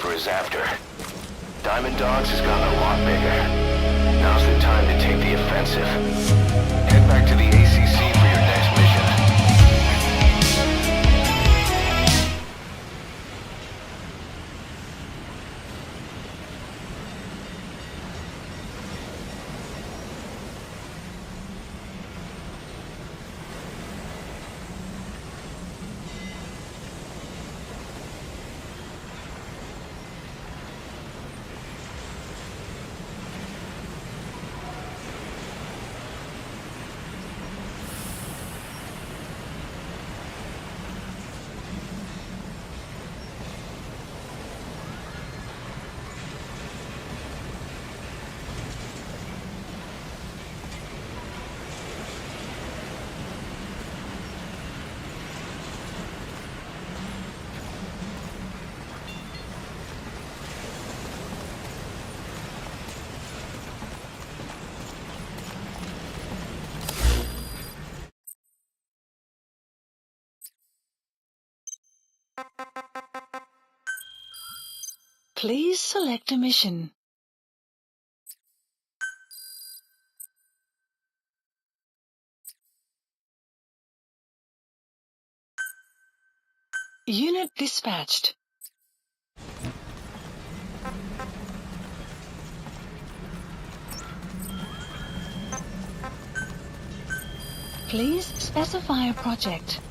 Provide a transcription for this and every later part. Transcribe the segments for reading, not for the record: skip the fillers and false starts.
Cypher is after. Diamond Dogs has gotten a lot bigger. Now's the time to take the offensive. Head back to the ACC for your next mission. Please select a mission. Unit dispatched. Please specify a project.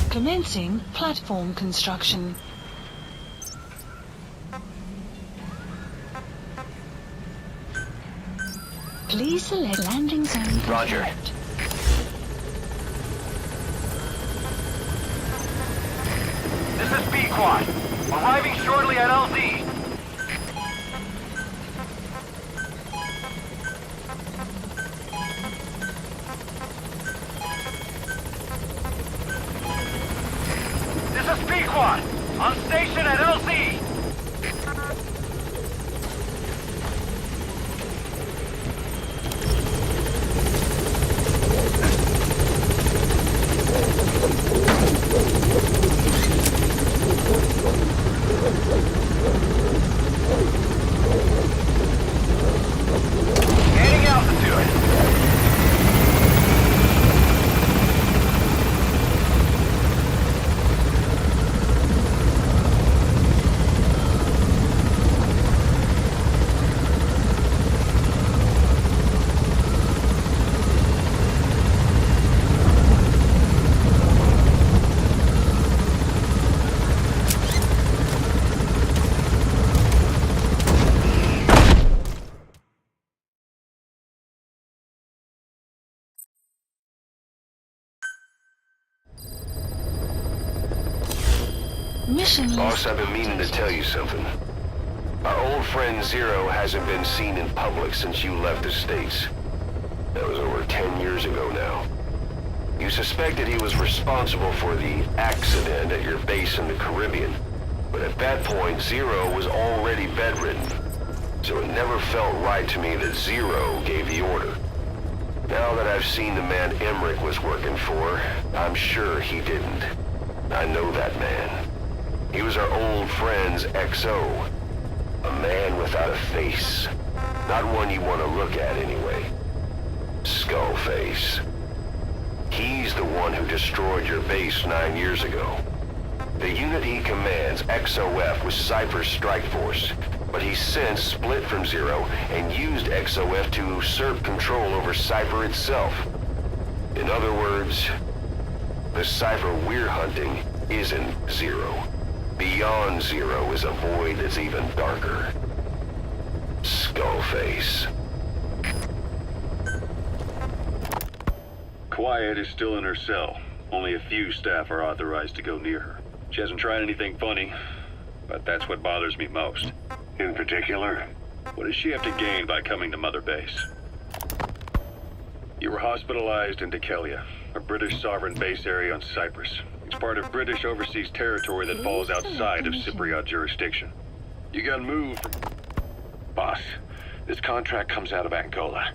Commencing platform construction. Please select landing zone. Roger. This is B-Quad. Arriving shortly at LZ. This is B-Quad. On station at LZ. Gaining altitude. Mission Boss, list. I've been meaning to tell you something. Our old friend Zero hasn't been seen in public since you left the States. That was over 10 years ago now. You suspected he was responsible for the accident at your base in the Caribbean. But at that point, Zero was already bedridden. So it never felt right to me that Zero gave the order. Now that I've seen the man Emmerich was working for, I'm sure he didn't. I know that man. He was our old friend's XO. A man without a face. Not one you want to look at anyway. Skullface. He's the one who destroyed your base 9 years ago. The unit he commands, XOF, was Cypher's strike force. But he's since split from Zero and used XOF to usurp control over Cypher itself. In other words, the Cypher we're hunting isn't Zero. Beyond Zero is a void that's even darker. Skullface. Quiet is still in her cell. Only a few staff are authorized to go near her. She hasn't tried anything funny, but that's what bothers me most. In particular? What does she have to gain by coming to Mother Base? You were hospitalized in Dekelia, a British sovereign base area on Cyprus. It's part of British overseas territory that falls outside of Cypriot jurisdiction. You gotta move from... Boss, this contract comes out of Angola.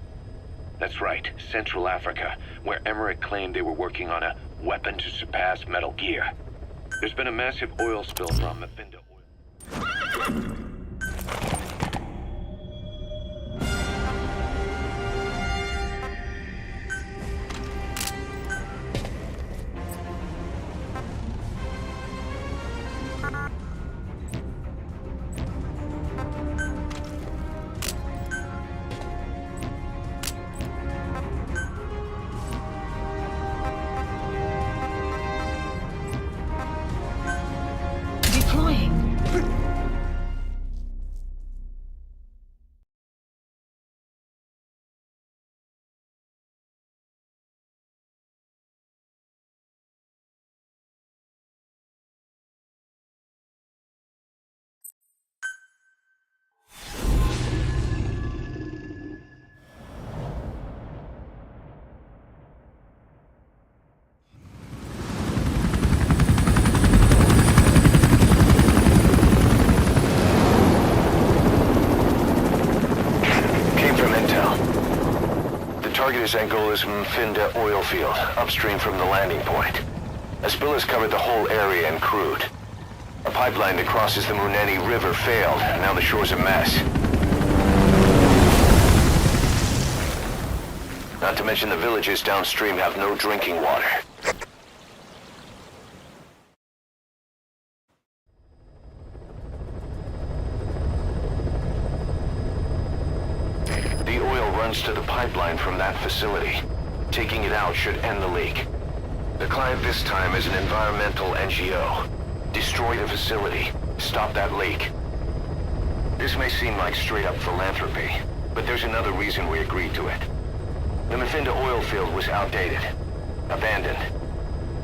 That's right, Central Africa, where Emmerich claimed they were working on a weapon to surpass Metal Gear. There's been a massive oil spill from Mafinda Oil. Target is Angola's Mafinda oil field, upstream from the landing point. A spill has covered the whole area and crude. A pipeline that crosses the Muneni River failed. Now the shore's a mess. Not to mention the villages downstream have no drinking water. To the pipeline from that facility. Taking it out should end the leak. The client this time is an environmental NGO. Destroy the facility. Stop that leak. This may seem like straight-up philanthropy, but there's another reason we agreed to it. The Mafinda oil field was outdated. Abandoned.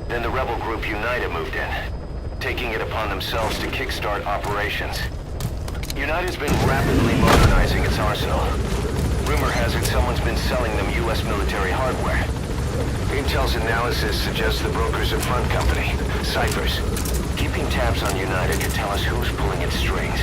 Then the rebel group UNITA moved in, taking it upon themselves to kickstart operations. UNITA's been rapidly modernizing its arsenal. Rumor has it someone's been selling them U.S. military hardware. Intel's analysis suggests the broker's a front company, Cyphers. Keeping tabs on UNITA could tell us who's pulling its strings.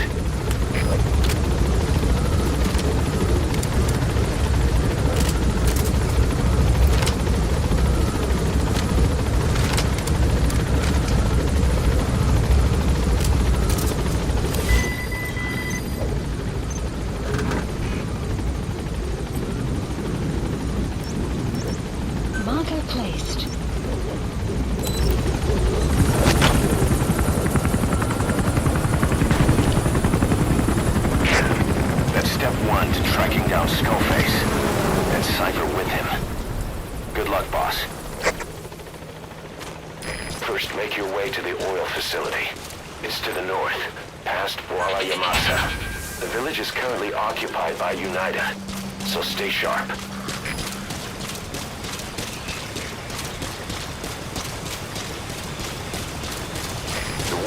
So stay sharp. The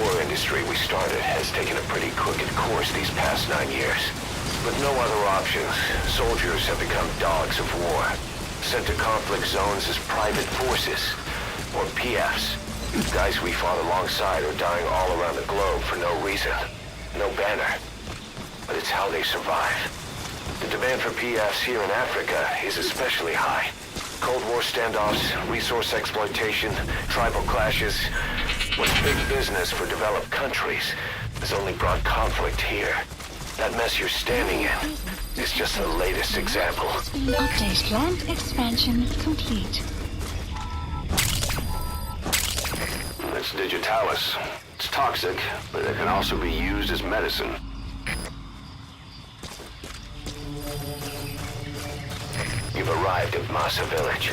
war industry we started has taken a pretty crooked course these past 9 years. With no other options, soldiers have become dogs of war, sent to conflict zones as private forces, or PFs. Guys we fought alongside are dying all around the globe for no reason. No banner. But it's how they survive. The demand for PFs here in Africa is especially high. Cold War standoffs, resource exploitation, tribal clashes. What's big business for developed countries has only brought conflict here. That mess you're standing in is just the latest example. Update. Land expansion complete. It's digitalis. It's toxic, but it can also be used as medicine. You've arrived at Massa Village.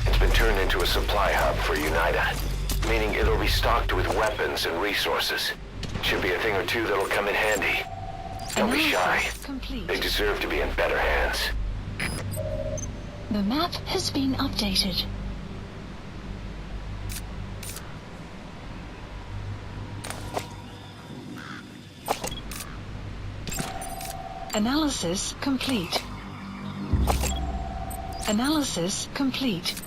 It's been turned into a supply hub for UNITA, meaning it'll be stocked with weapons and resources. Should be a thing or two that'll come in handy. Don't be shy. They deserve to be in better hands. The map has been updated. Analysis complete. Analysis complete.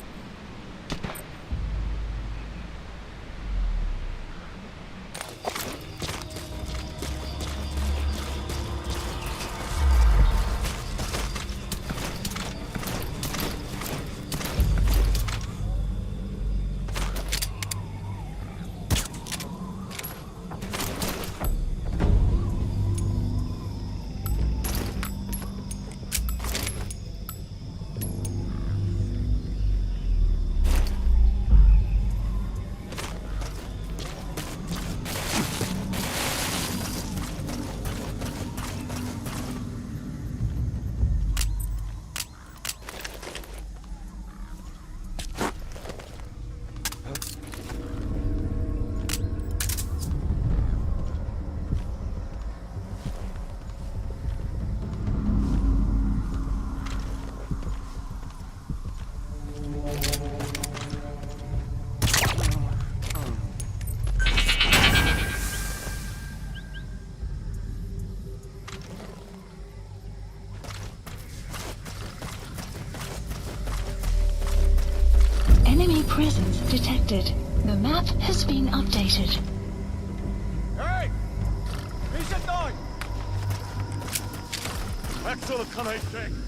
Enemy presence detected. The map has been updated. Hey! Wie zit daar? Ik zal het gaan uitchecken.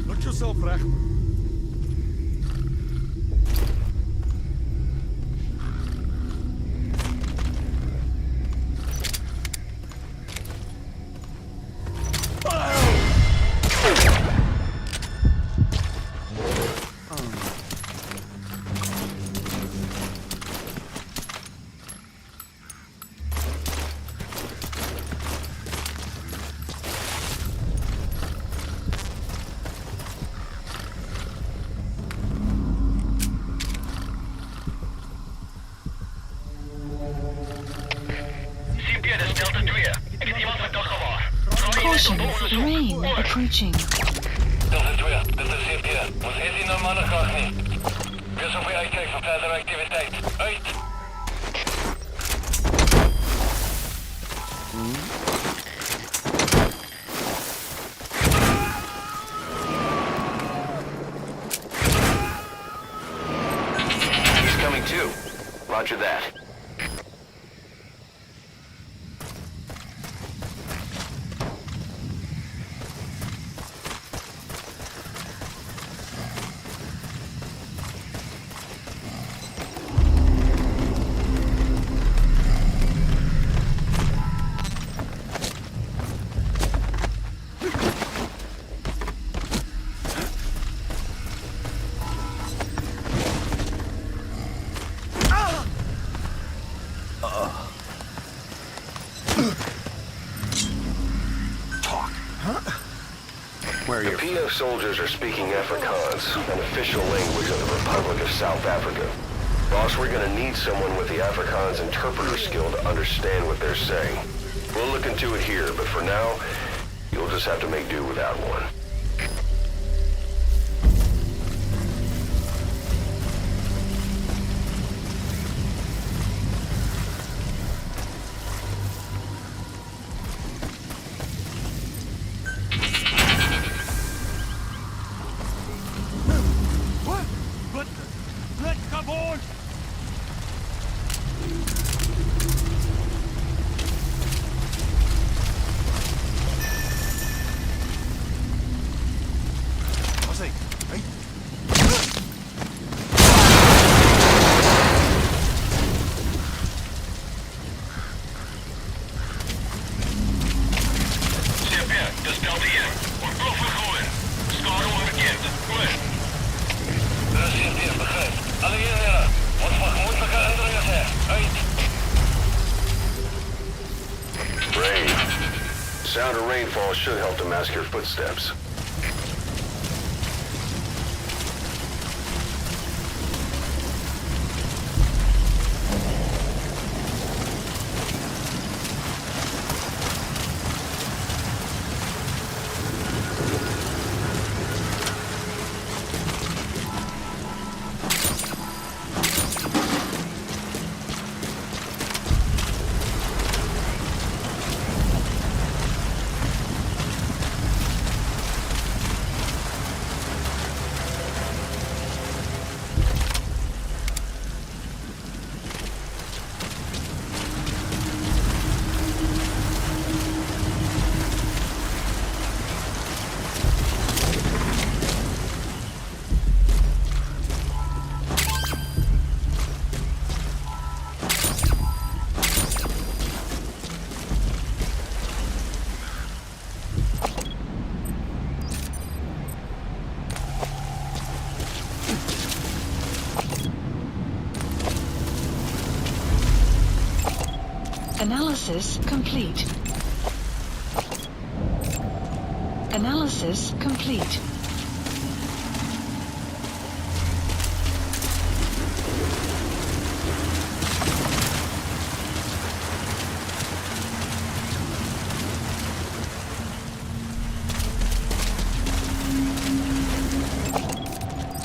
Look yourself recht. Caution, rain approaching. Delta 2, dit is CP. Ons is hier normale graag niet. Wees op je uitkijk voor verdere activiteit. Uit! He's coming too. Roger that. The PF soldiers are speaking Afrikaans, an official language of the Republic of South Africa. Boss, we're gonna need someone with the Afrikaans interpreter skill to understand what they're saying. We'll look into it here, but for now, you'll just have to make do without one. Sound of rainfall should help to mask your footsteps. Analysis complete. Analysis complete.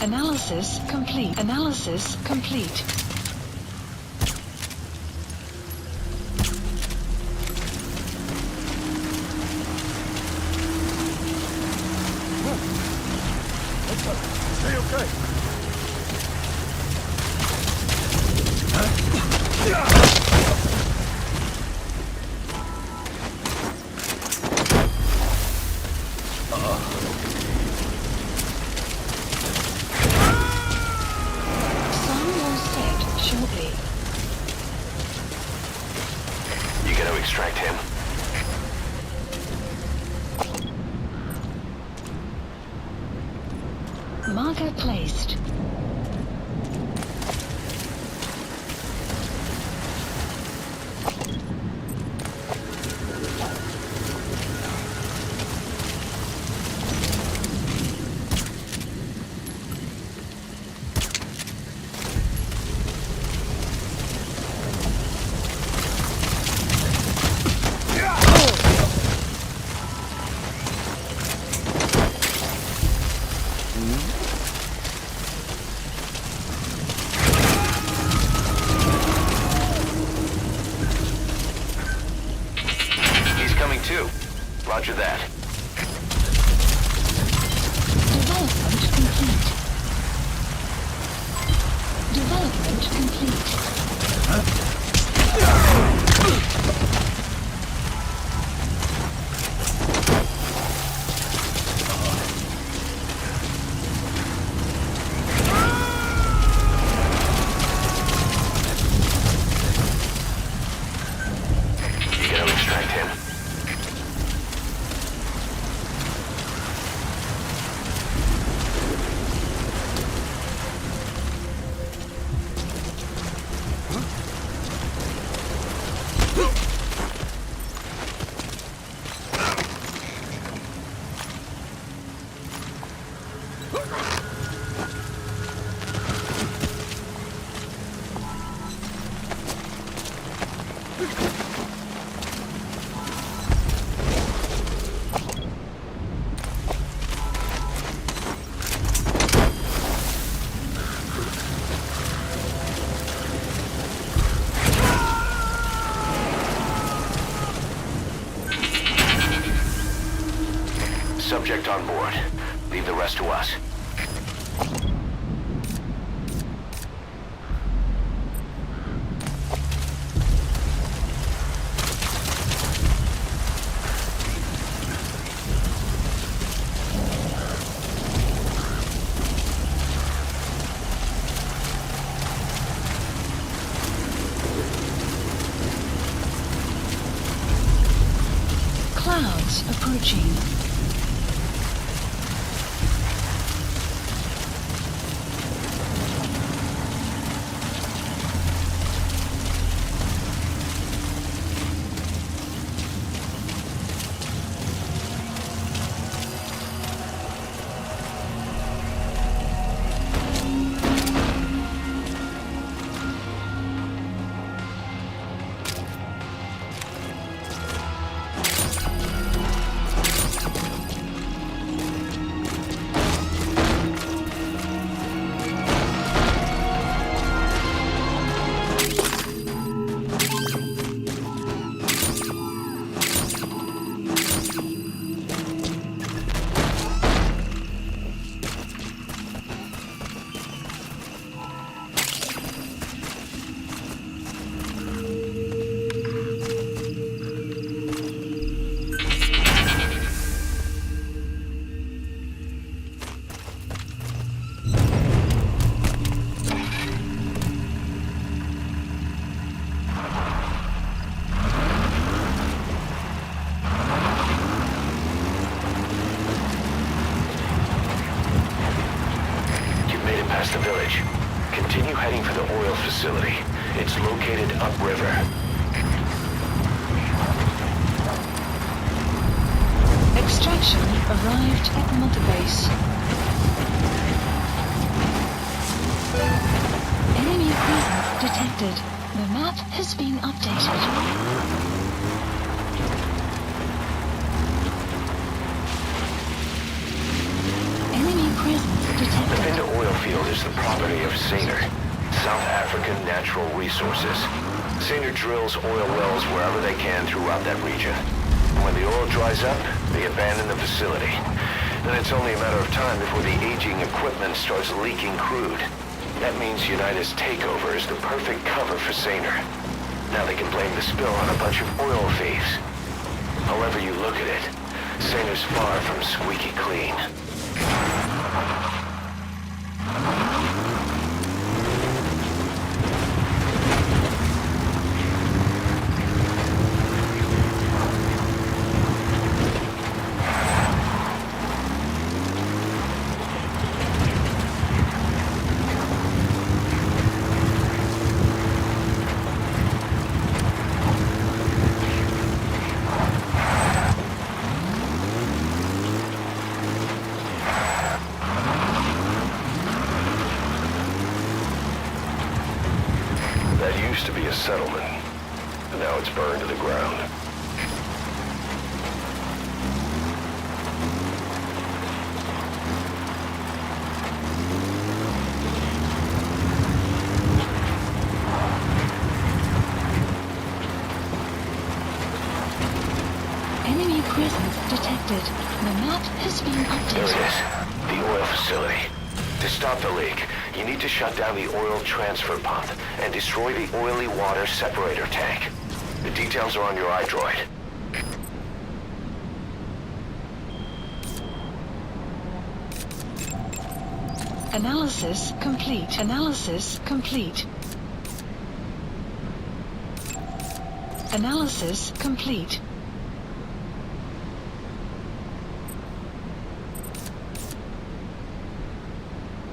Analysis complete. Analysis complete. Stay okay. Sun will set shortly. You gonna extract him? Marker placed. He's coming too. Roger that. Development complete. Development complete. You gonna extract him? Subject on board. Leave the rest to us. Clouds approaching. Past the village. Continue heading for the oil facility. It's located upriver. Extraction arrived at Mother Base. Enemy presence detected. The map has been updated. Enemy presence The detected. Vinda oil field is the property of Saner, South African Natural Resources. Saner drills oil wells wherever they can throughout that region. When the oil dries up, they abandon the facility. Then it's only a matter of time before the aging equipment starts leaking crude. That means United's takeover is the perfect cover for Saner. Now they can blame the spill on a bunch of oil thieves. However you look at it, Saner's far from squeaky clean. Used to be a settlement, and now it's burned to the ground. Enemy presence detected. The map has been There it updated. is, the oil facility. To stop the leak, you need to shut down the oil transfer pump and destroy the oily water separator tank. The details are on your iDroid. Analysis complete. Analysis complete. Analysis complete.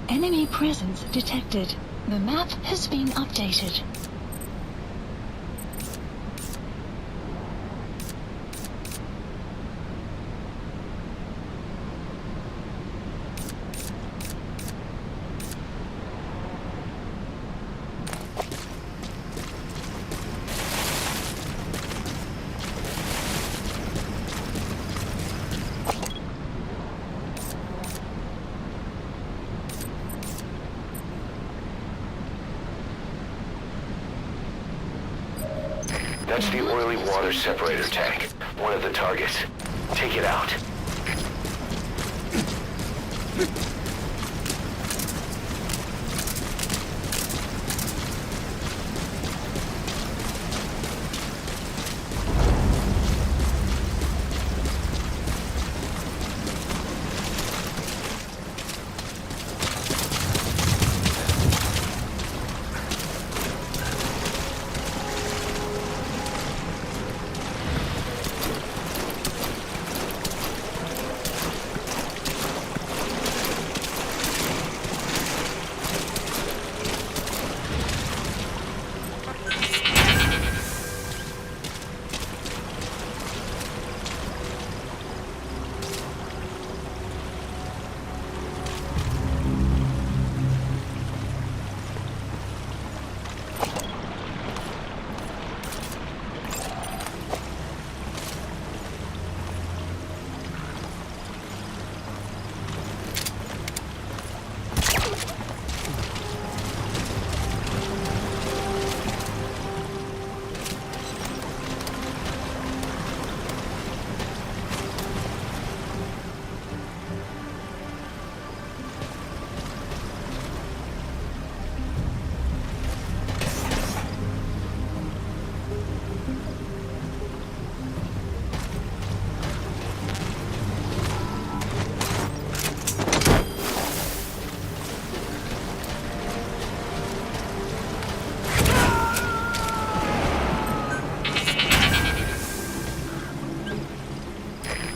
Enemy presence detected. The map has been updated. That's the oily water separator tank, one of the targets. Take it out.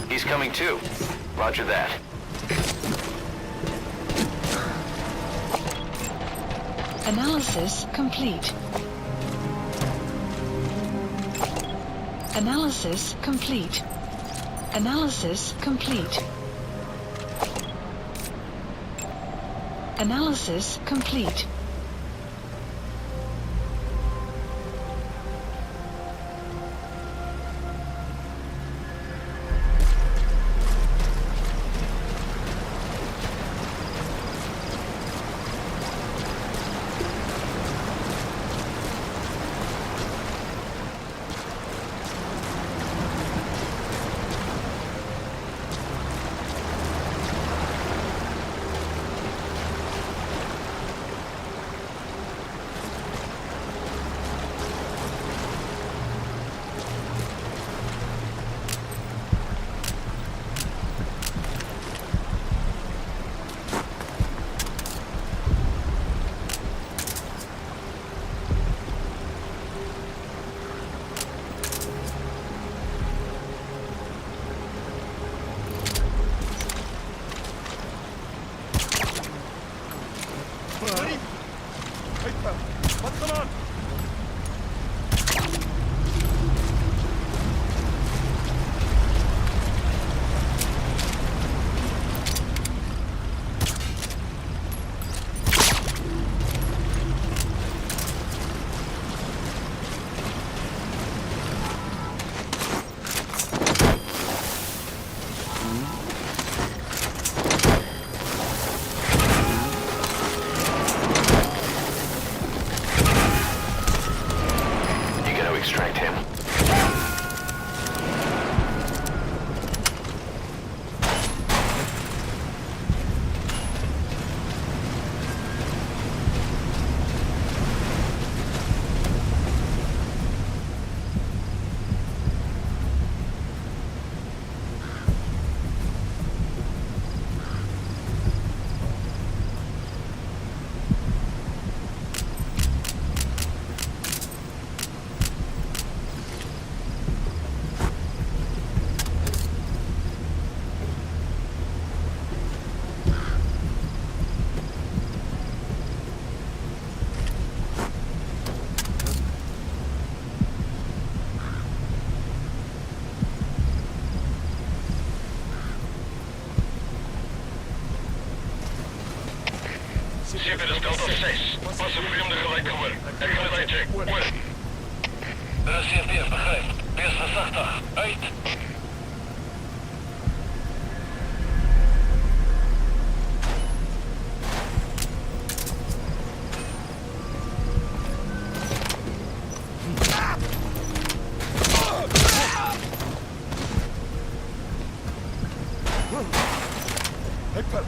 He's coming too. Roger that. Analysis complete. Analysis complete. Analysis complete. Analysis complete. Hey, pal. What's going on? Extract him. Schip is kant op 6. Pas een vreemde gelijk geworden. Ik ga het uitchecken. Over. De CFPF begrijpt. Wees voorzichtig. Uit. Hey, pal.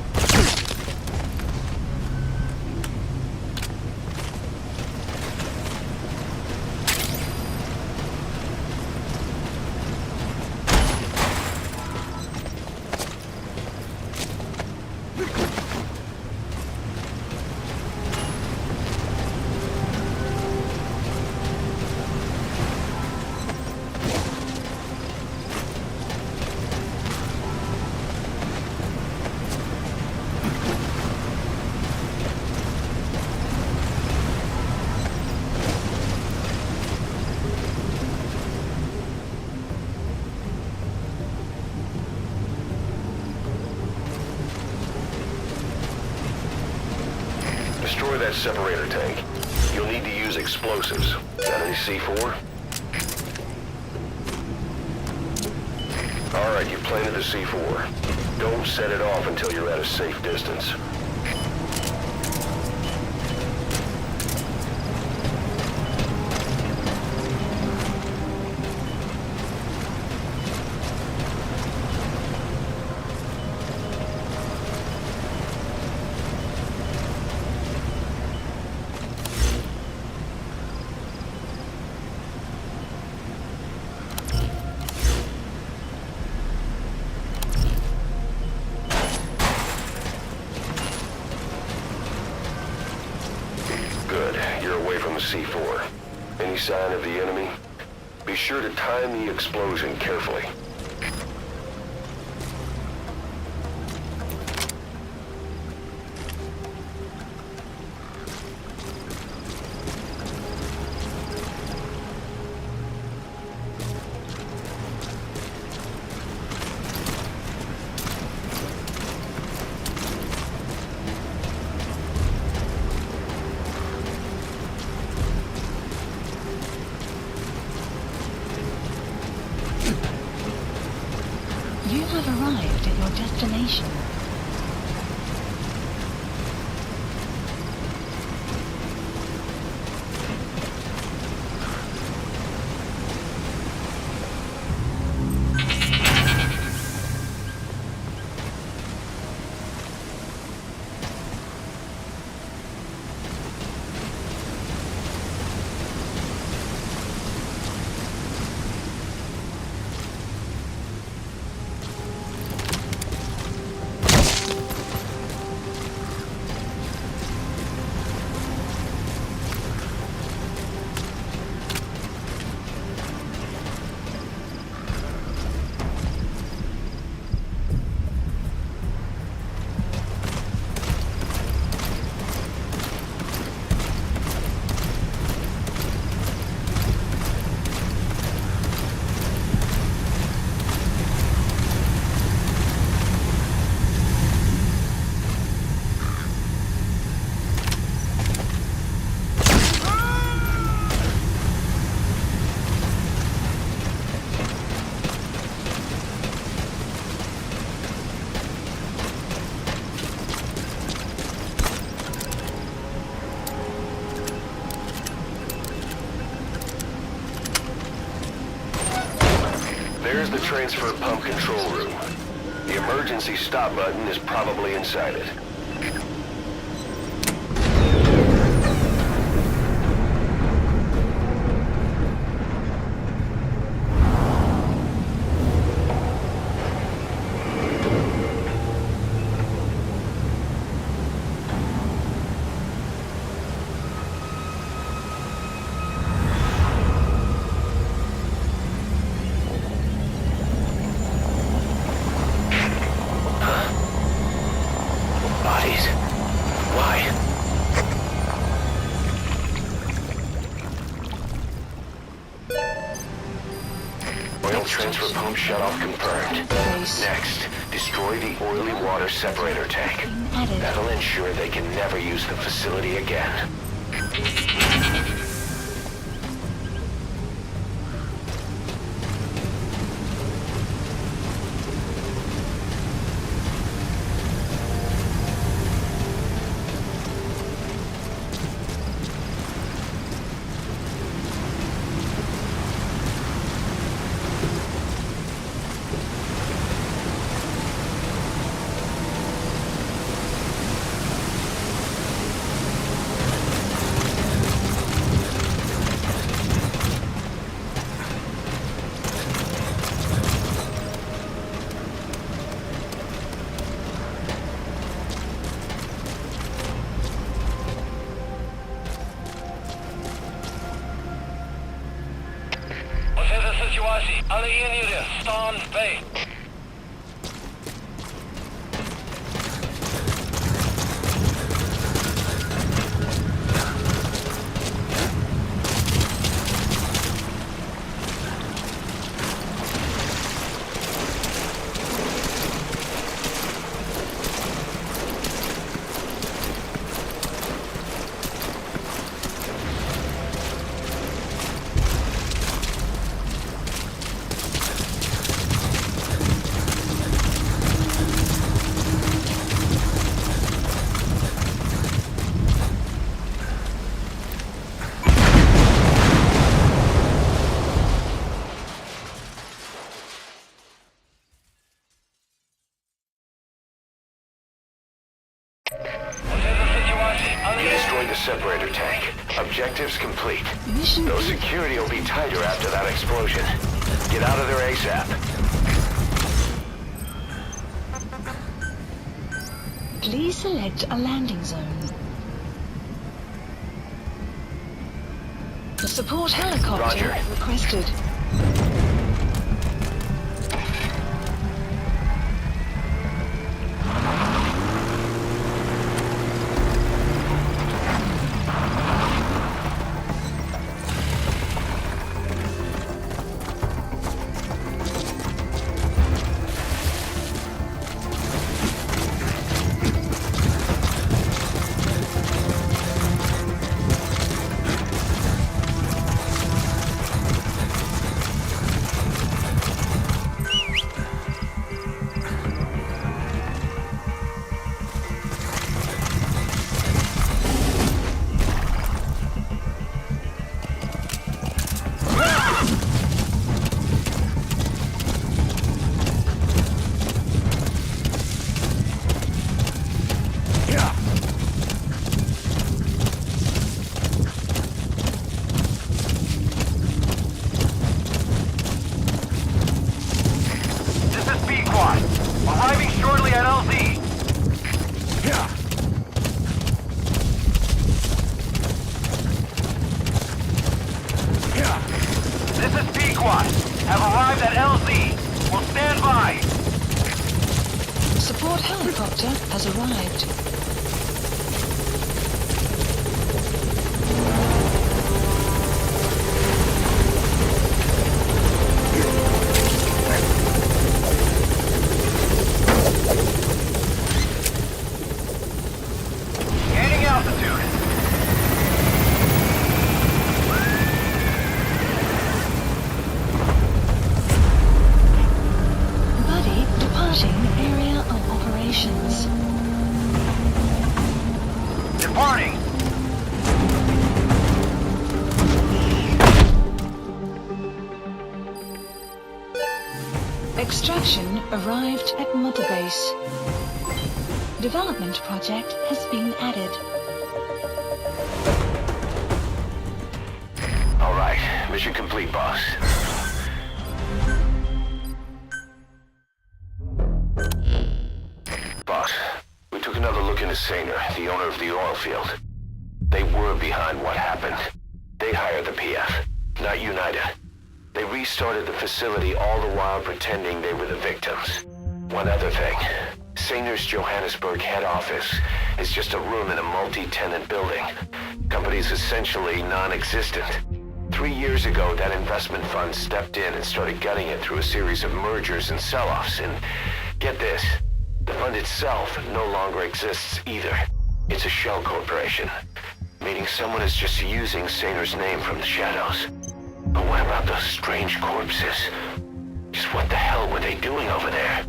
Destroy that separator tank. You'll need to use explosives. Got any C4? Alright, you planted the C4. Don't set it off until you're at a safe distance. C4. Any sign of the enemy? Be sure to time the explosion carefully. You have arrived at your destination. transfer pump control room. The emergency stop button is probably inside it. Transfer pump shutoff confirmed. Next, destroy the oily water separator tank. That'll ensure they can never use the facility again. Alle eenheden, staan bij. Separator tank. Objectives complete. Mission No security will be tighter after that explosion. Get out of there ASAP. Please select a landing zone. The support helicopter Roger. requested. Arrived at Mother Base. Development project has been added. All right, mission complete, boss. Boss, we took another look into Saner, the owner of the oil field. They were behind what happened. They hired the PF, not United. They restarted the facility all the while pretending they were the victims. One other thing. Saner's Johannesburg head office is just a room in a multi-tenant building. Company's essentially non-existent. 3 years ago, that investment fund stepped in and started gutting it through a series of mergers and sell-offs. And get this, the fund itself no longer exists either. It's a shell corporation, meaning someone is just using Saner's name from the shadows. But what about those strange corpses? Just what the hell were they doing over there?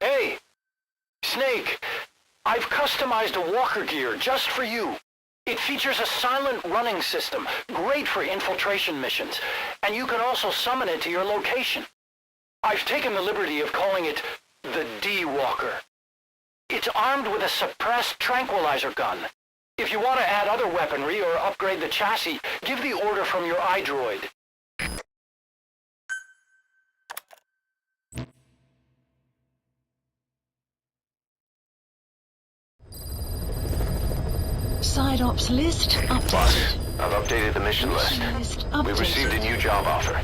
Hey! Snake! I've customized a walker gear just for you. It features a silent running system, great for infiltration missions, and you can also summon it to your location. I've taken the liberty of calling it the D-Walker. It's armed with a suppressed tranquilizer gun. If you want to add other weaponry or upgrade the chassis, give the order from your iDroid. Side ops list updated. Boss, I've updated the mission list. List We received a updated. new job offer.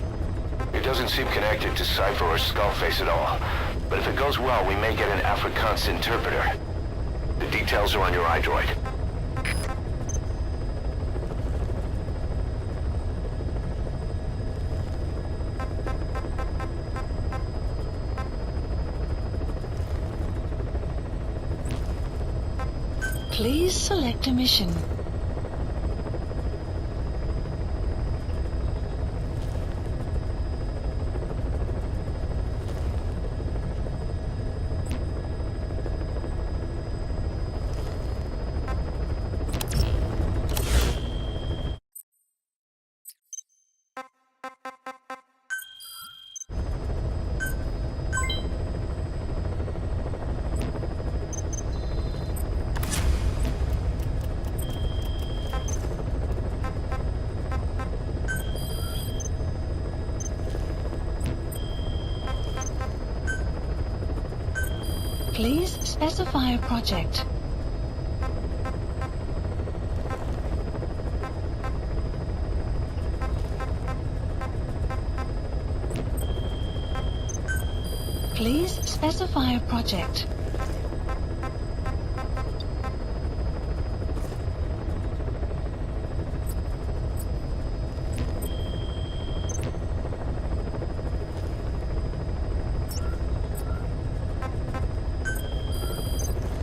It doesn't seem connected to Cypher or Skullface at all. But if it goes well, we may get an Afrikaans interpreter. The details are on your iDroid. Please select a mission. Please specify a project. Please specify a project.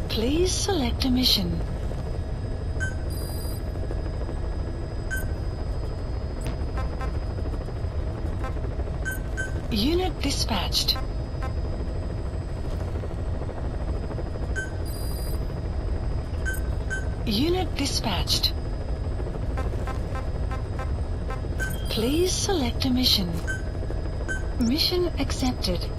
Please select a mission. Unit dispatched. Unit dispatched. Please select a mission. Mission accepted.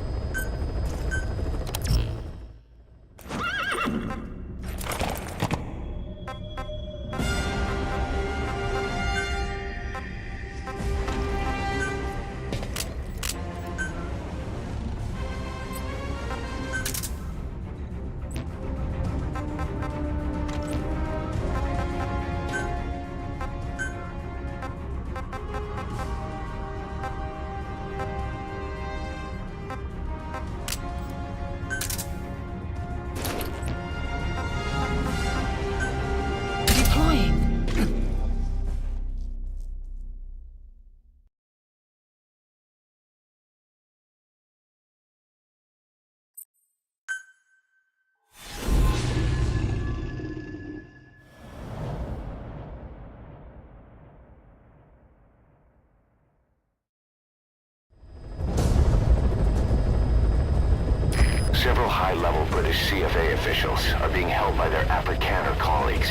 Several high-level British CFA officials are being held by their Afrikaner colleagues.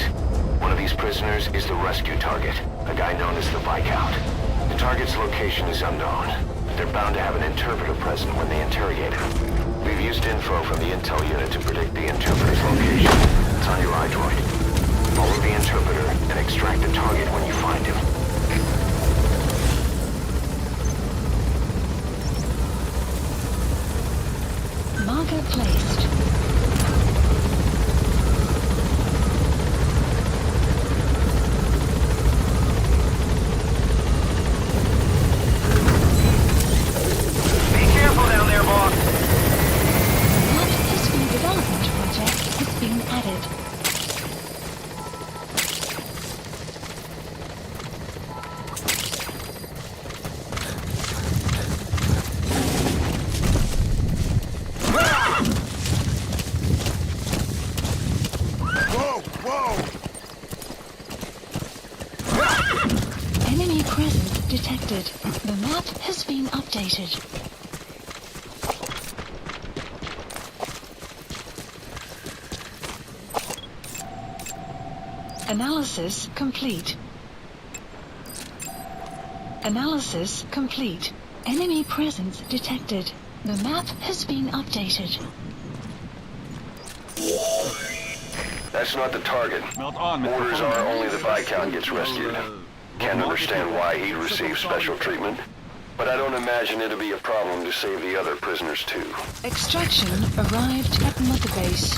One of these prisoners is the rescue target, a guy known as the Viscount. The target's location is unknown, but they're bound to have an interpreter present when they interrogate him. We've used info from the intel unit to predict the interpreter's location. It's on your iDroid. Follow the interpreter and extract the target when you find him. Marker placed. Be careful down there, boss! What history development project has been added? Enemy presence detected. The map has been updated. Analysis complete. Analysis complete. Enemy presence detected. The map has been updated. That's not the target. Meld on, Mr. Orders Foreman. are only the Viscount gets rescued. Can't understand why he'd receive special treatment, but I don't imagine it'll be a problem to save the other prisoners too. Extraction arrived at Mother Base.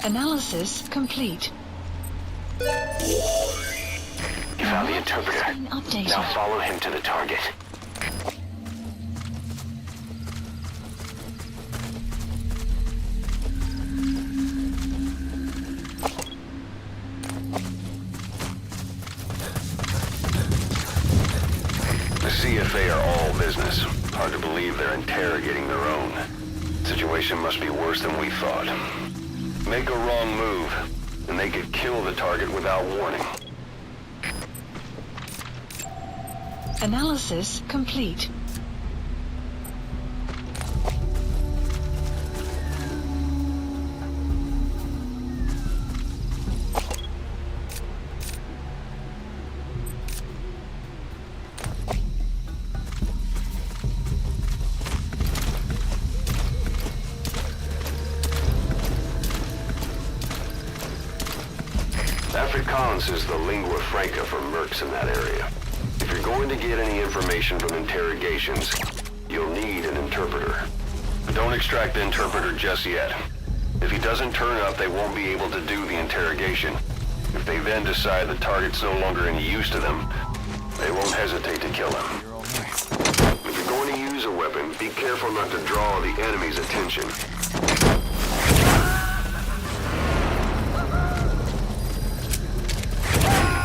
Analysis complete. You found the interpreter. Has been updated. Now follow him to the target. The CFA are all business. Hard to believe they're interrogating their own. Situation must be worse than we thought. Make a wrong move, and they could kill the target without warning. Analysis complete. Afrikaans is the lingua franca for mercs in that area. If you're going to get any information from interrogations, you'll need an interpreter. But don't extract the interpreter just yet. If he doesn't turn up, they won't be able to do the interrogation. If they then decide the target's no longer any use to them, they won't hesitate to kill him. If you're going to use a weapon, be careful not to draw the enemy's attention.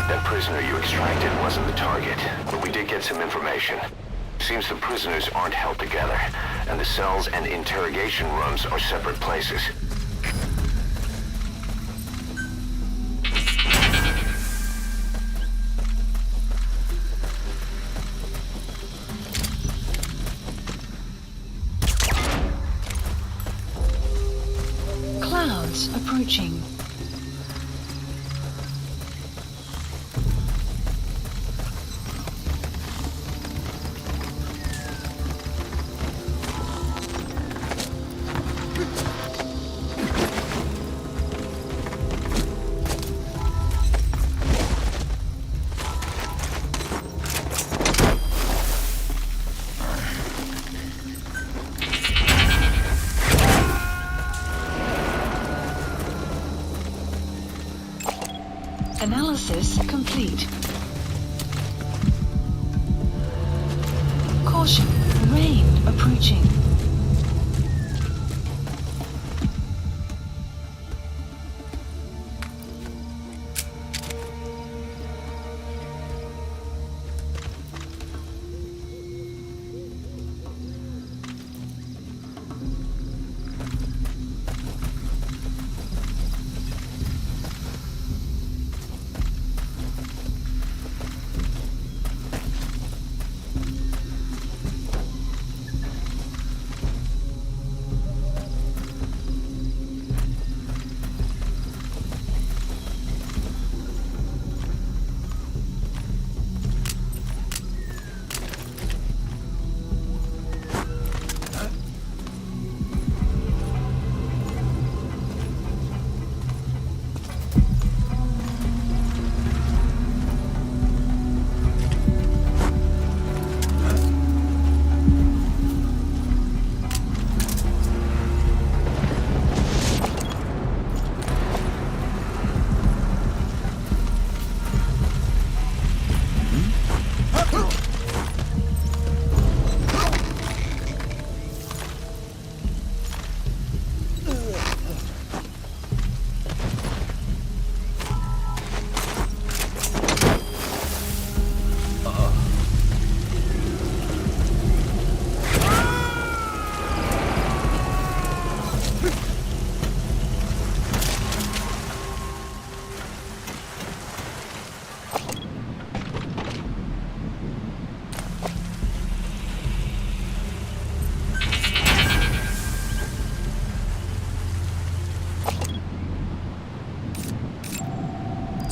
That prisoner you extracted wasn't the target, but we did get some information. Seems the prisoners aren't held together, and the cells and interrogation rooms are separate places. Clouds approaching. Analysis complete. Caution, rain approaching.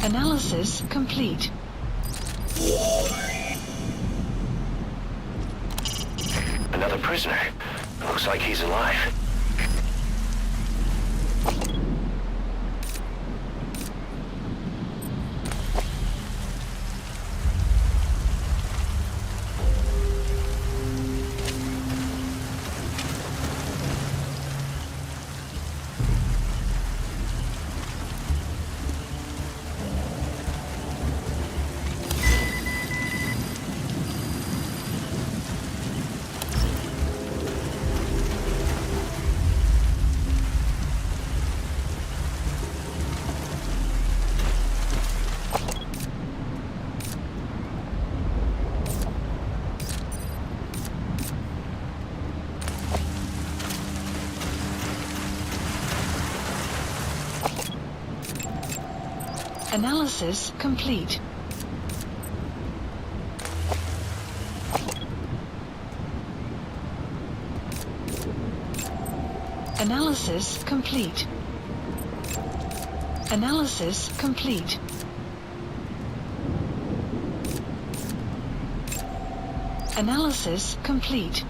Analysis complete. Another prisoner. Looks like he's alive. Analysis complete. Analysis complete. Analysis complete. Analysis complete.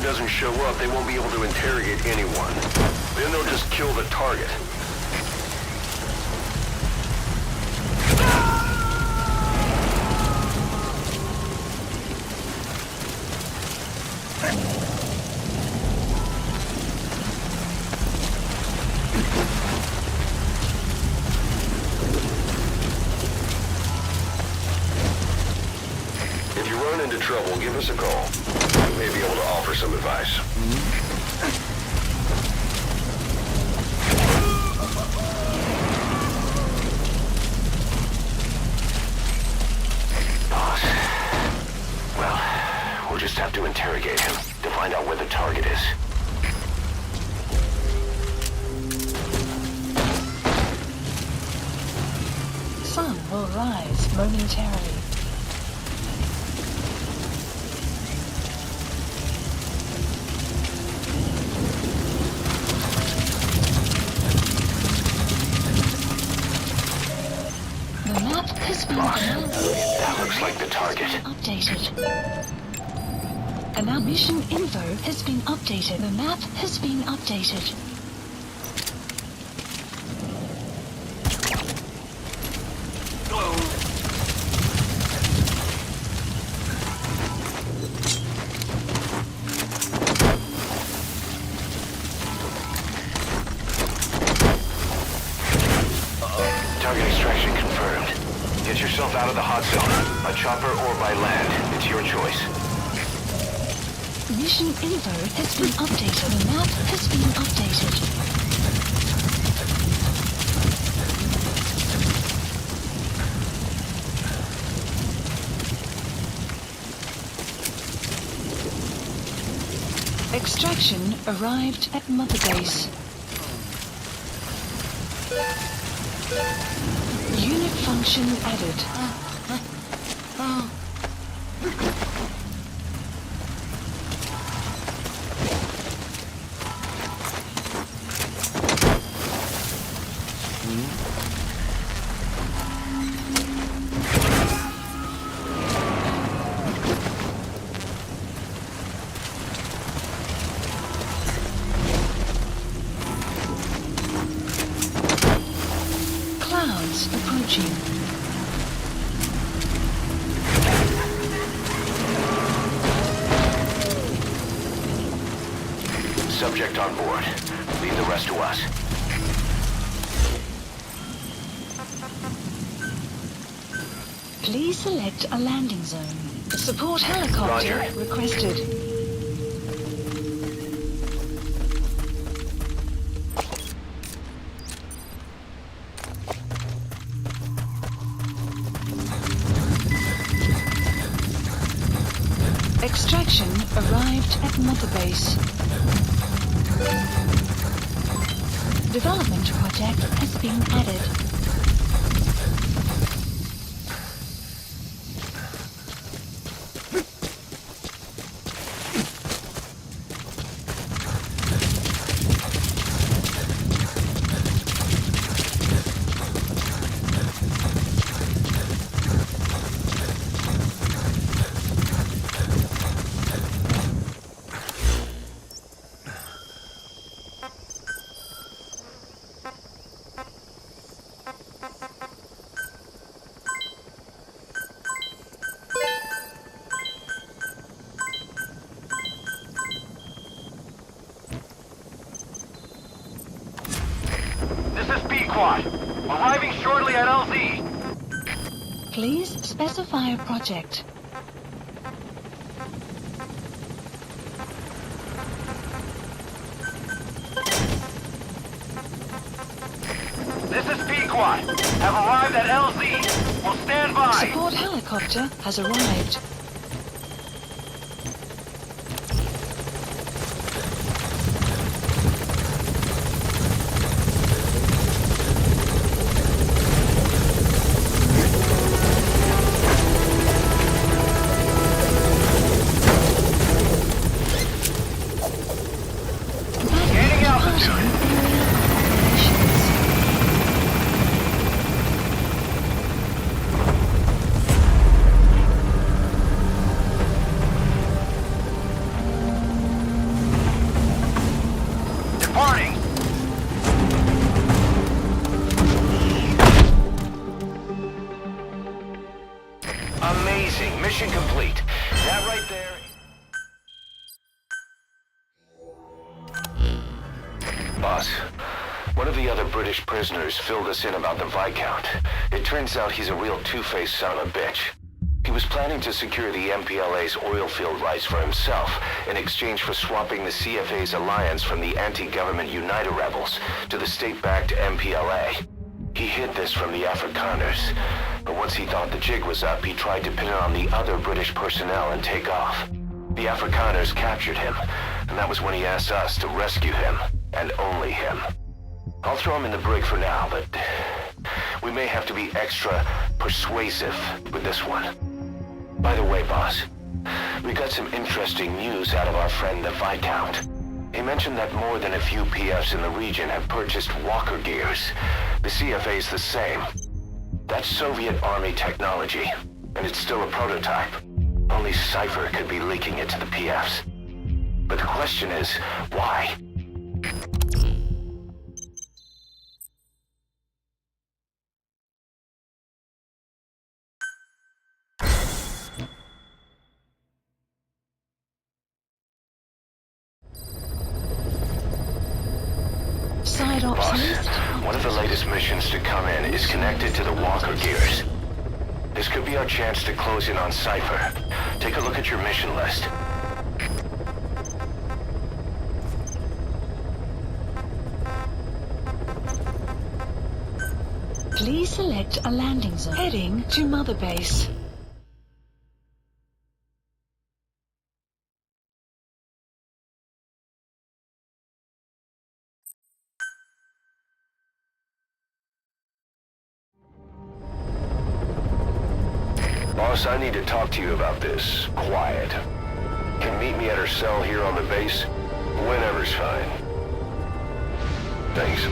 Doesn't show up, they won't be able to interrogate anyone. Then they'll just kill the target. If you run into trouble, give us a call. We may be able to offer some advice. Boss. Well, we'll just have to interrogate him to find out where the target is. Sun will rise momentarily. map has been Boss, that looks like the target. updated. And now mission info has been updated. The map has been updated. Target extraction confirmed. Get yourself out of the hot zone. A chopper or by land. It's your choice. Mission info has been updated. The map has been updated. Extraction arrived at Mother Base. Unit function added. Clouds approaching. Subject on board. Leave the rest to us. Please select a landing zone. Support helicopter Roger. requested. Extraction arrived at Mother Base. Development project has been added. This is B-Quad. Arriving shortly at LZ. Please specify a project. This is B-Quad. Have arrived at LZ. Will stand by. Support helicopter has arrived. Gaining altitude. Departing. Amazing. Mission complete. That right there... Boss, one of the other British prisoners filled us in about the Viscount. It turns out he's a real two-faced son of a bitch. He was planning to secure the MPLA's oil field rights for himself in exchange for swapping the CFA's alliance from the anti-government United rebels to the state-backed MPLA. He hid this from the Afrikaners, but once he thought the jig was up, he tried to pin it on the other British personnel and take off. The Afrikaners captured him, and that was when he asked us to rescue him, and only him. I'll throw him in the brig for now, but we may have to be extra persuasive with this one. By the way, boss, we got some interesting news out of our friend the Viscount. He mentioned that more than a few PFs in the region have purchased walker gears. The CFA's the same. That's Soviet Army technology, and it's still a prototype. Only Cypher could be leaking it to the PFs. But the question is, why? Side ops Boss, list. one of the latest missions to come in is connected to the Walker gears. This could be our chance to close in on Cypher. Take a look at your mission list. Please select a landing zone. Heading to Mother Base. Boss, I need to talk to you about this. Quiet. Can meet me at her cell here on the base? Whenever's fine. Thanks.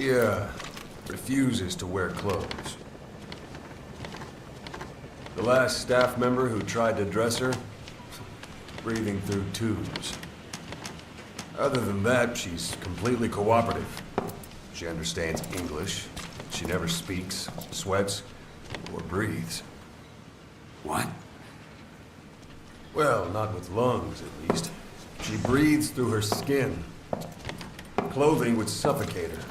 She, refuses to wear clothes. The last staff member who tried to dress her, breathing through tubes. Other than that, she's completely cooperative. She understands English. She never speaks, sweats, or breathes. What? Well, not with lungs, at least. She breathes through her skin. Clothing would suffocate her.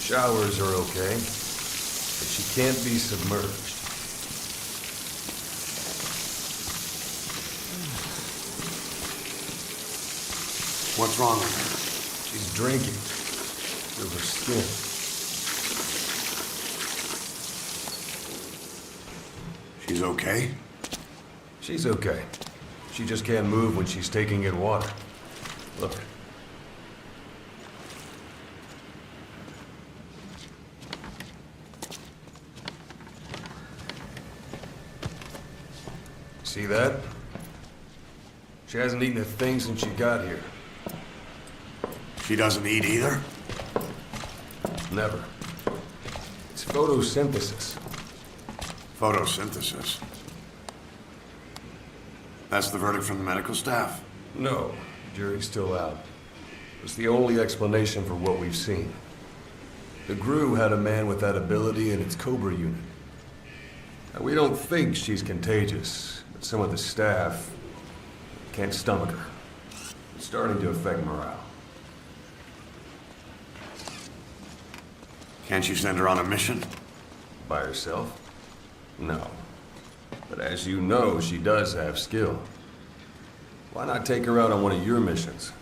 Showers are okay, but she can't be submerged. What's wrong with her? She's drinking through her skin. She's okay? She's okay. She just can't move when she's taking in water. Look. See that? She hasn't eaten a thing since she got here. She doesn't eat either? Never. It's photosynthesis. Photosynthesis. That's the verdict from the medical staff? No, jury's still out. It's the only explanation for what we've seen. The GRU had a man with that ability in its Cobra unit. Now, we don't think she's contagious, but some of the staff can't stomach her. It's starting to affect morale. Can't you send her on a mission? By herself? No. But as you know, she does have skill. Why not take her out on one of your missions?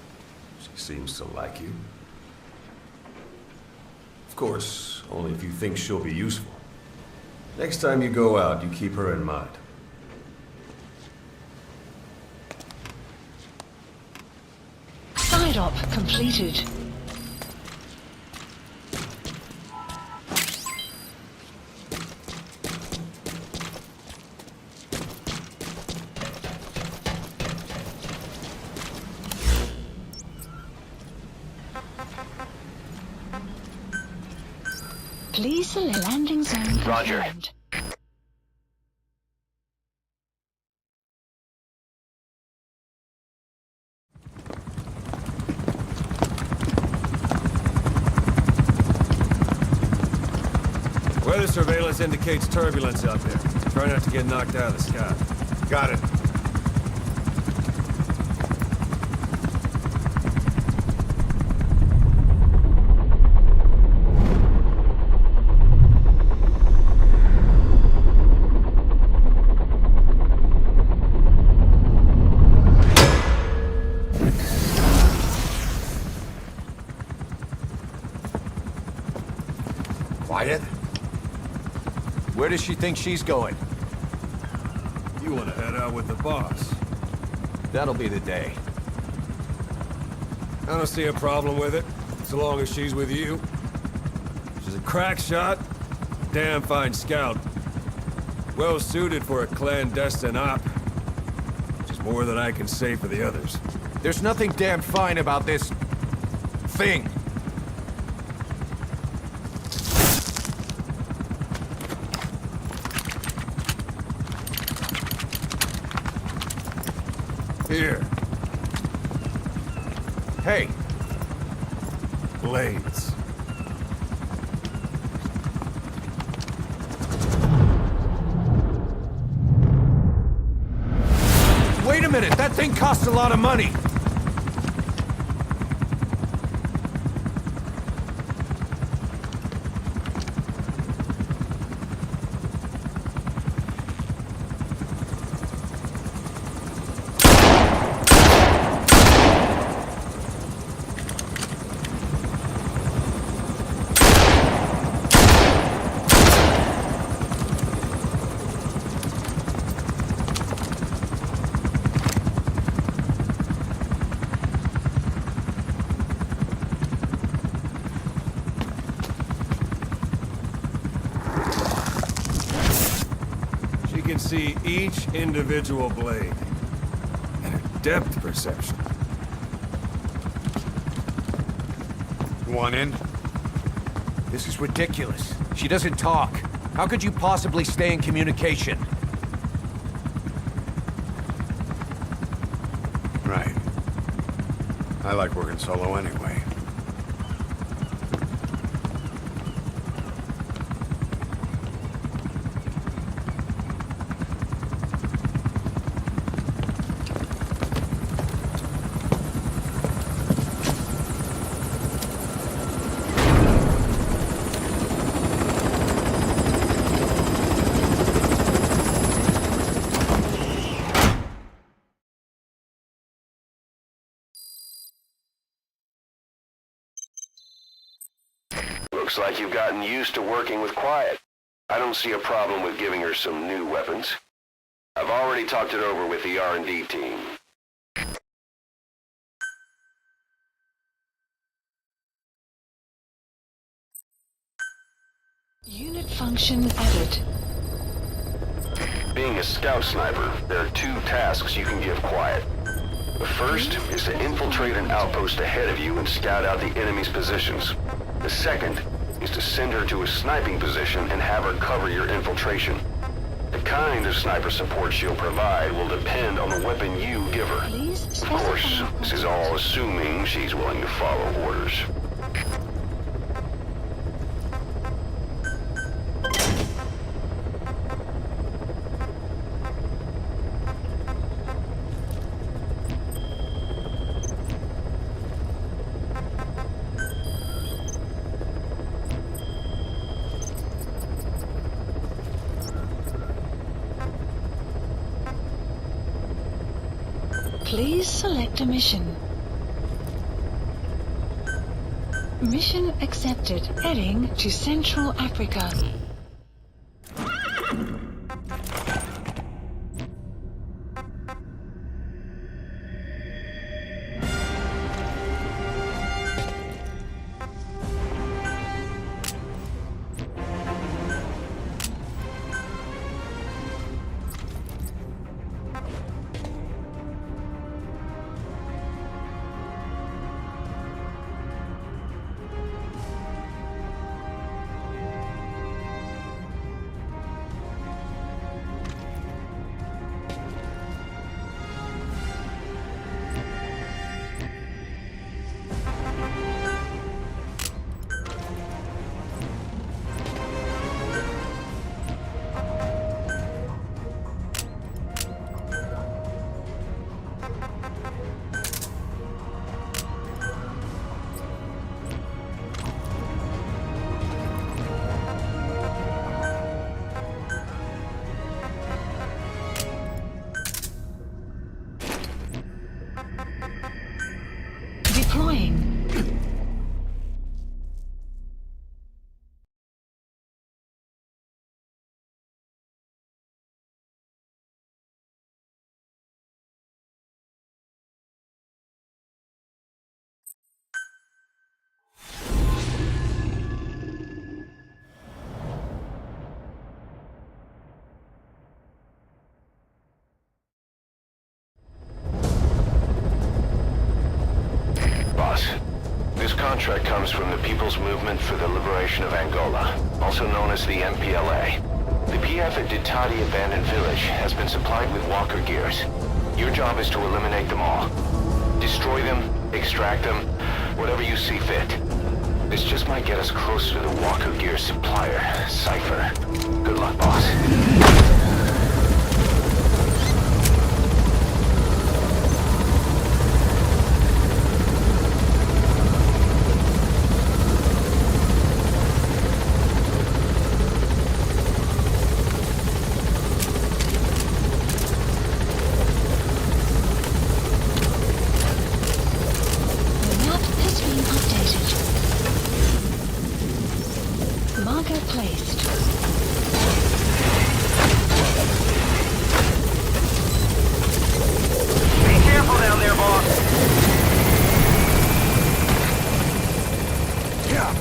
She seems to like you. Of course, only if you think she'll be useful. Next time you go out, you keep her in mind. Side op completed. Please select landing zone Roger. confirmed. Weather surveillance indicates turbulence out there. Try not to get knocked out of the sky. Got it. Quiet? Where does she think she's going? You want to head out with the boss? That'll be the day. I don't see a problem with it, so long as she's with you. She's a crack shot, damn fine scout. Well suited for a clandestine op. Which is more than I can say for the others. There's nothing damn fine about this... thing. Here. Hey, Blades. wait a minute! That thing costs a lot of money! Can see each individual blade and a depth perception. You want in? This is ridiculous. She doesn't talk. How could you possibly stay in communication? Right. I like working solo anyway. Looks like you've gotten used to working with Quiet. I don't see a problem with giving her some new weapons. I've already talked it over with the R&D team. Unit function added. Being a scout sniper, there are two tasks you can give Quiet. The first is to infiltrate an outpost ahead of you and scout out the enemy's positions. The second is to send her to a sniping position and have her cover your infiltration. The kind of sniper support she'll provide will depend on the weapon you give her. Please Of course, this is all assuming she's willing to follow orders. Please select a mission. Mission accepted. Heading to Central Africa. Deploying. This contract comes from the People's Movement for the Liberation of Angola, also known as the MPLA. The PF at Ditati Abandoned Village has been supplied with walker gears. Your job is to eliminate them all. Destroy them, extract them, whatever you see fit. This just might get us closer to the walker gear supplier, Cypher. Good luck, boss. Marker placed. Be careful down there, boss. Yeah.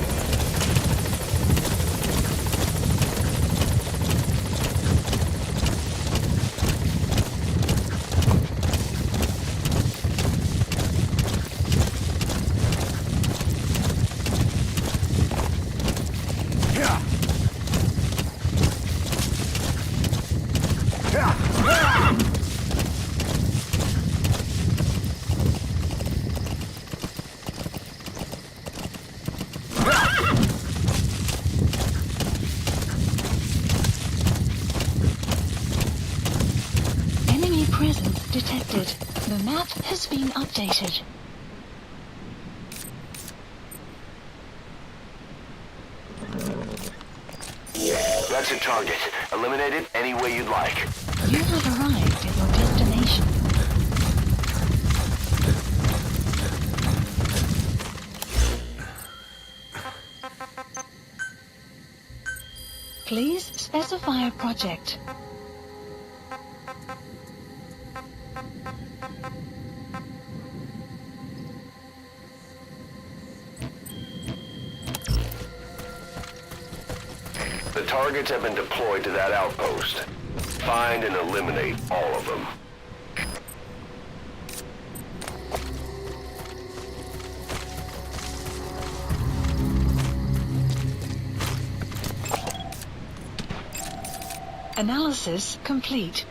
Enemy presence detected. The map has been updated. That's a target. Eliminate it any way you'd like. You have arrived at your destination. Please specify a project. The targets have been deployed to that outpost. Find and eliminate all of them. Analysis complete.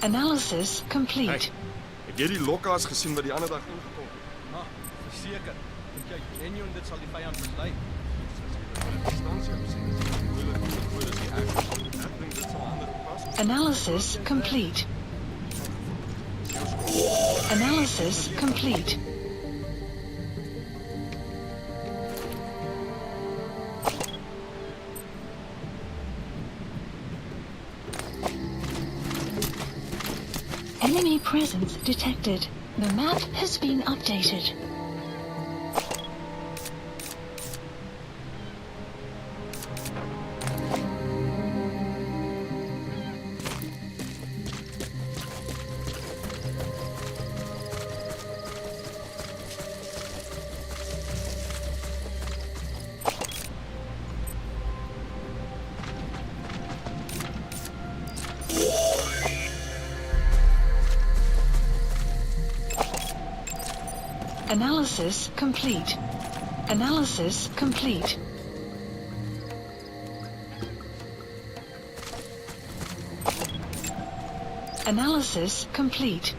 Analysis complete. Het jy die lokka's gesien wat die ander dag ingekom het? Maar, verseker. Dink jy genuen dit sal die vyand beslei? Analysis complete. Analysis complete. Enemy presence detected. The map has been updated. Analysis complete. Analysis complete. Analysis complete.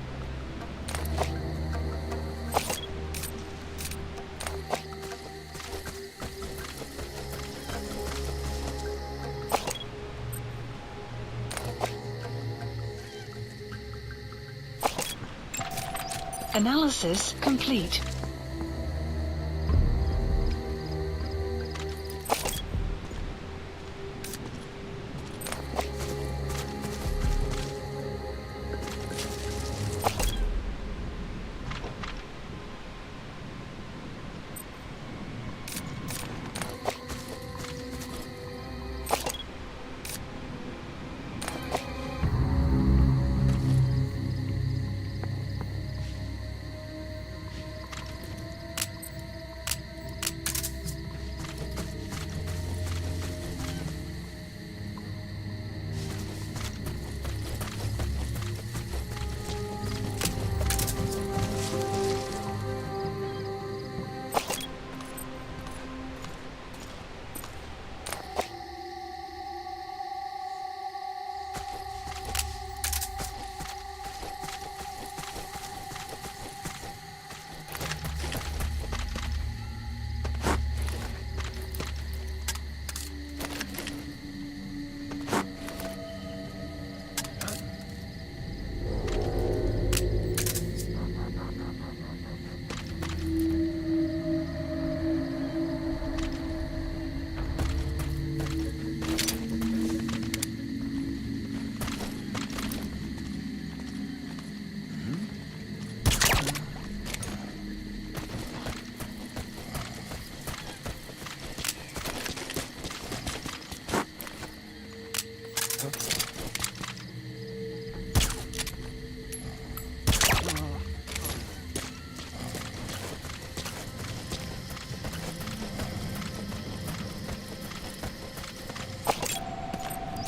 Analysis complete.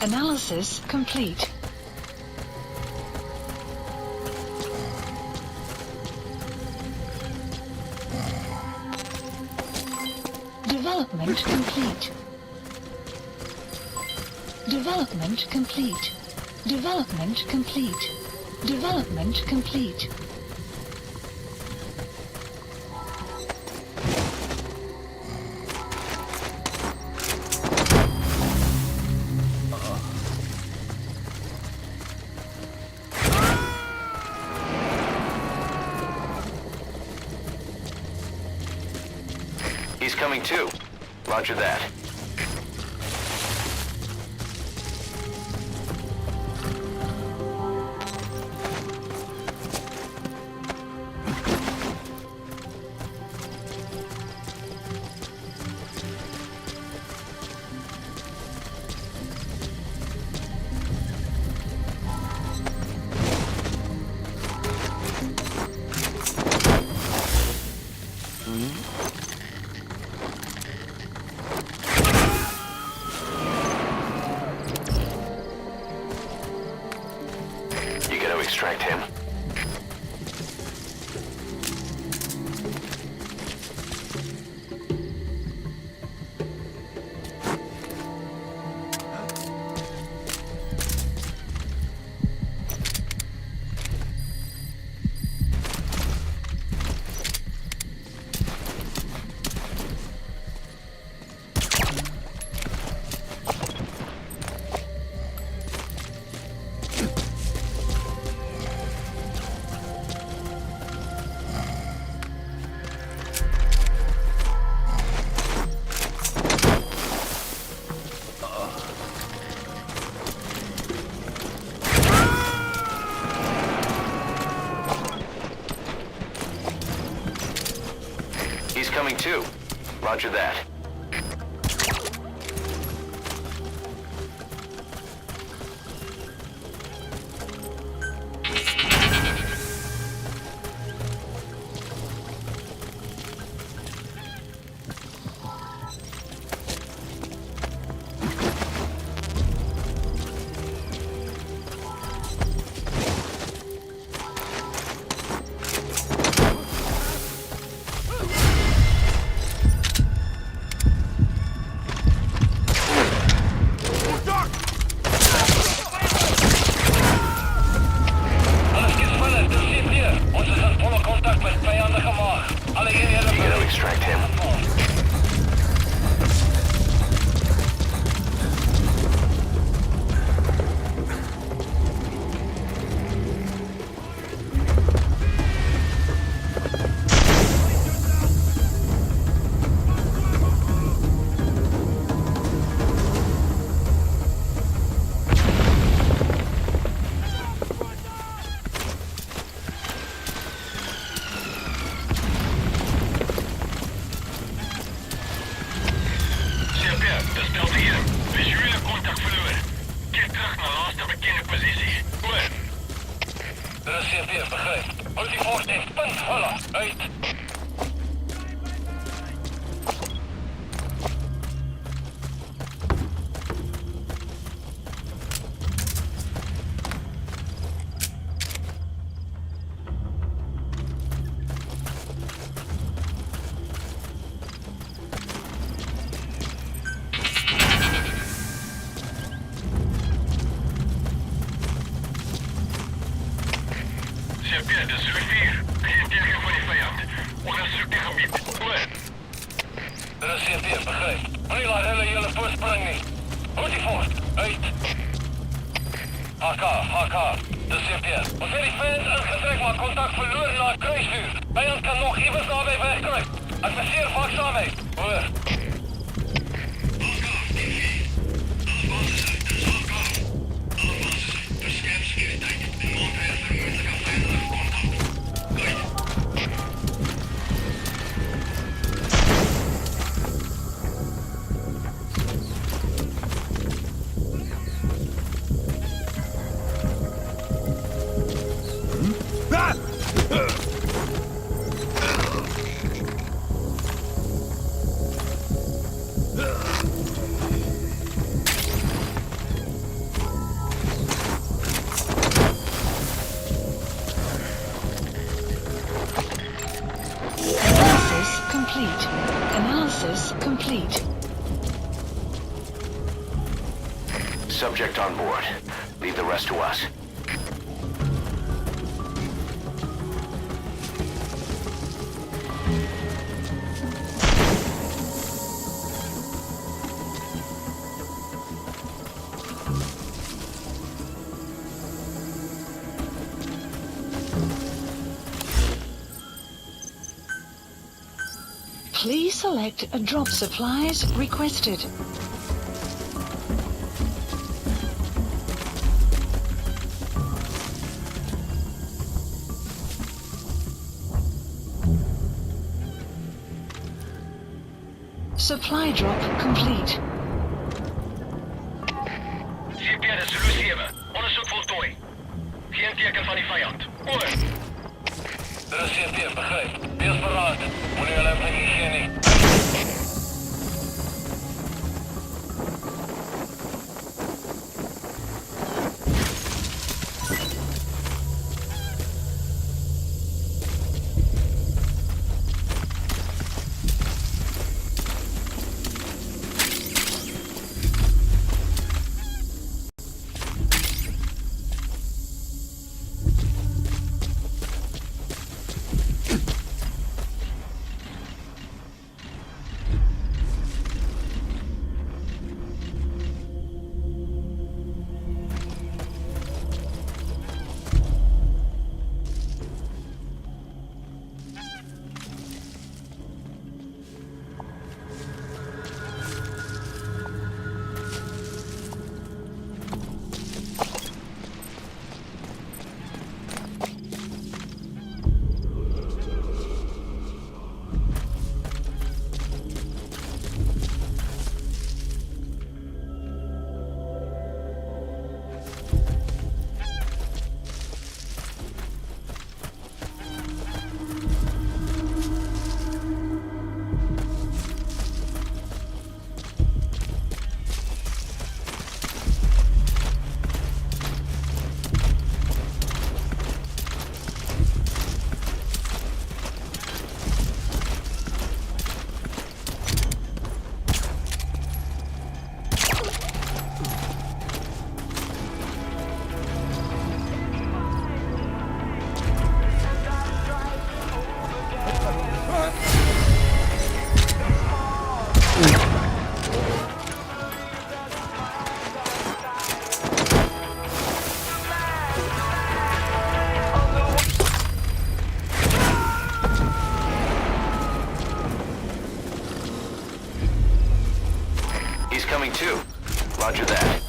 Analysis complete. Development complete. Development complete. Development complete. Development complete. He's coming too. Roger that. You gotta extract him. He's coming too. Roger that. begrijpt. Houd die voort in. Puntvuller. Uit. Dit is rivier. Geen teken van die vijand. Onderzoek die gebied. Goed. Er is CP, begrijp. Moenie laat hulle julle voorspring nie. Houd die voort. Uit. HK. Dis CP. Ons het die fans ingetrek, maar kontak verloor na kruisvuur. Vijand kan nog iewers naby wegkruip. Adviseer waaksaamheid. Hoor. Analysis complete. Subject on board. Leave the rest to us. Please select a drop supplies requested. Supply drop complete. CP, dit is Zulu 7. Onderzoek voltooi. Geen teken van die vijand. Oor. Er is CP, begrijp. Wees beraad. Moenie hulle blikkie gee nie. Coming too. Roger that.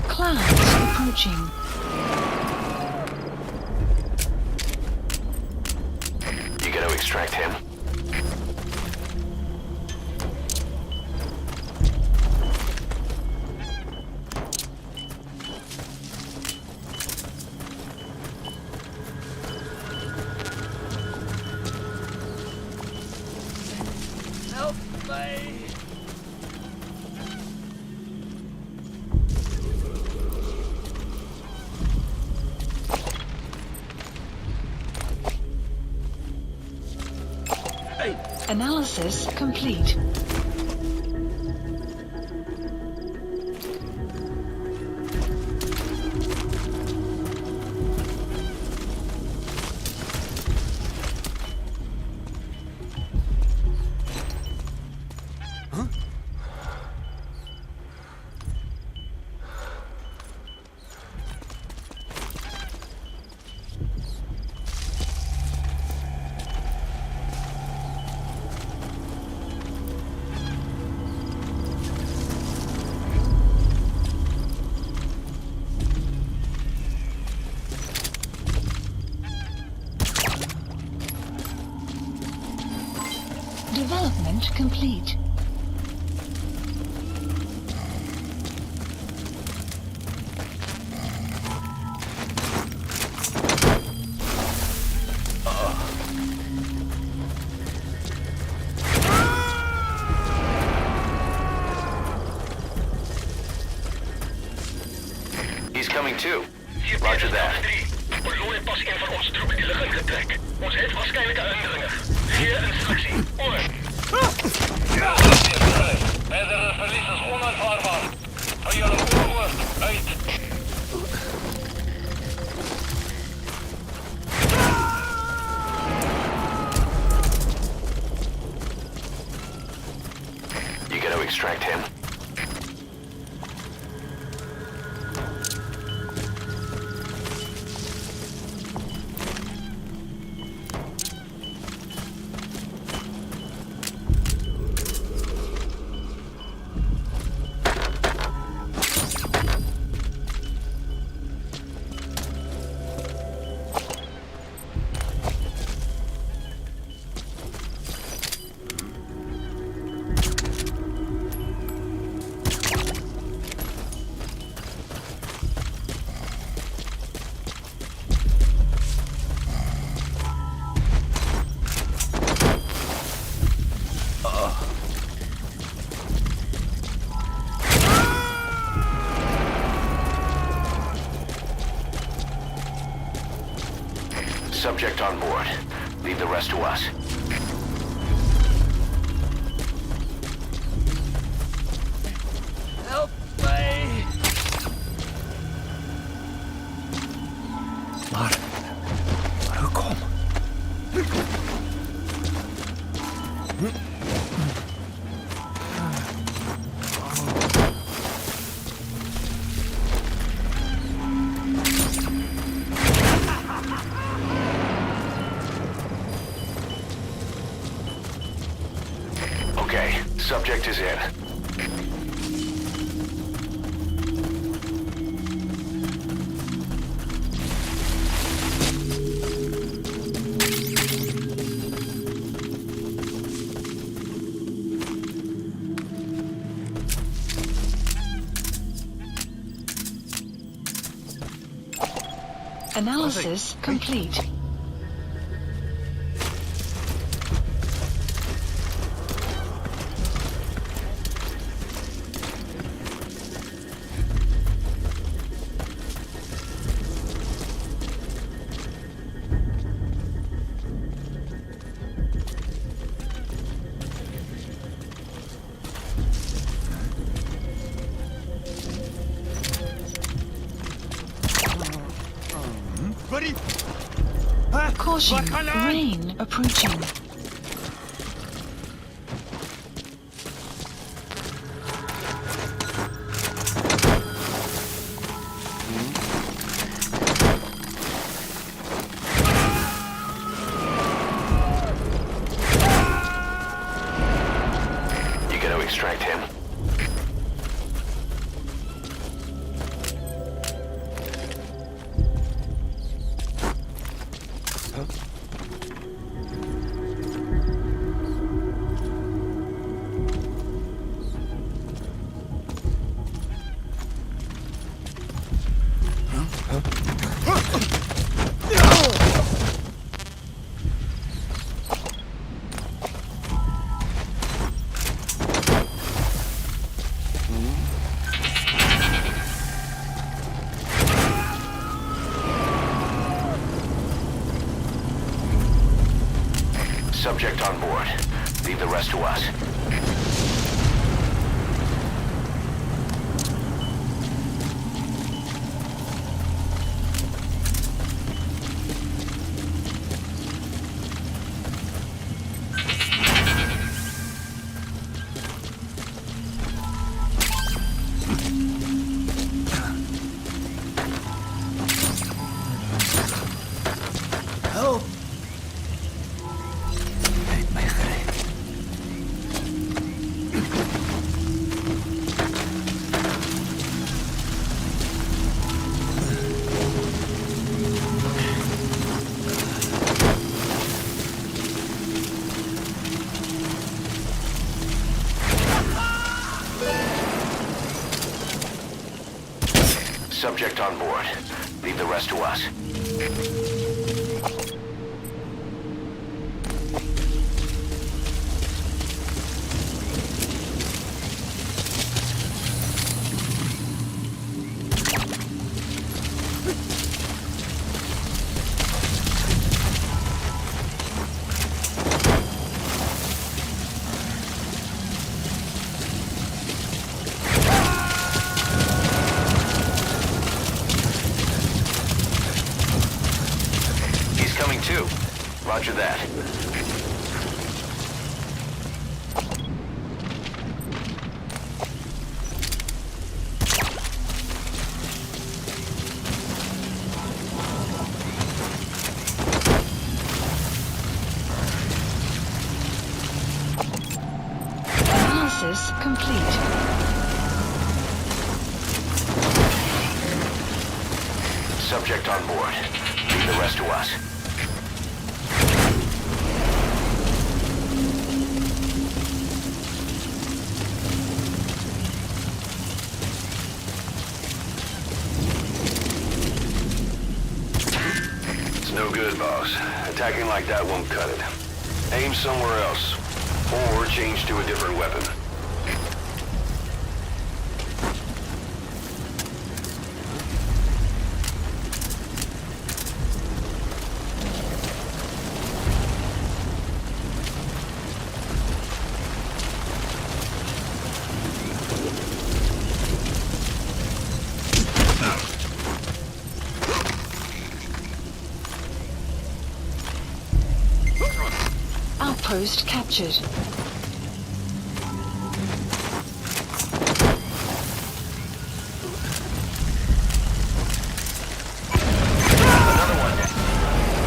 Clouds approaching. You gonna extract him? Analysis complete. Development complete. He's coming too. Roger that. Verloor pas een van ons troepen die lucht ingetrek. Ons heeft waarschijnlijk een indringer. Geef instructie. Oor. Verdere verlies is onaanvaardbaar. Van jullie oor. Uit. You gotta extract him. Subject on board. Leave the rest to us. Help me! Maar hoe kom? Okay, subject is in. Analysis complete. Caution, rain approaching. You gotta extract him. Subject on board. Leave the rest to us. Help! Subject on board. Leave the rest to us. Coming too. Roger that. Analysis complete. Subject on board. Leave the rest to us. No good, boss. Attacking like that won't cut it. Aim somewhere else, or change to a different weapon. Outpost captured. Another one.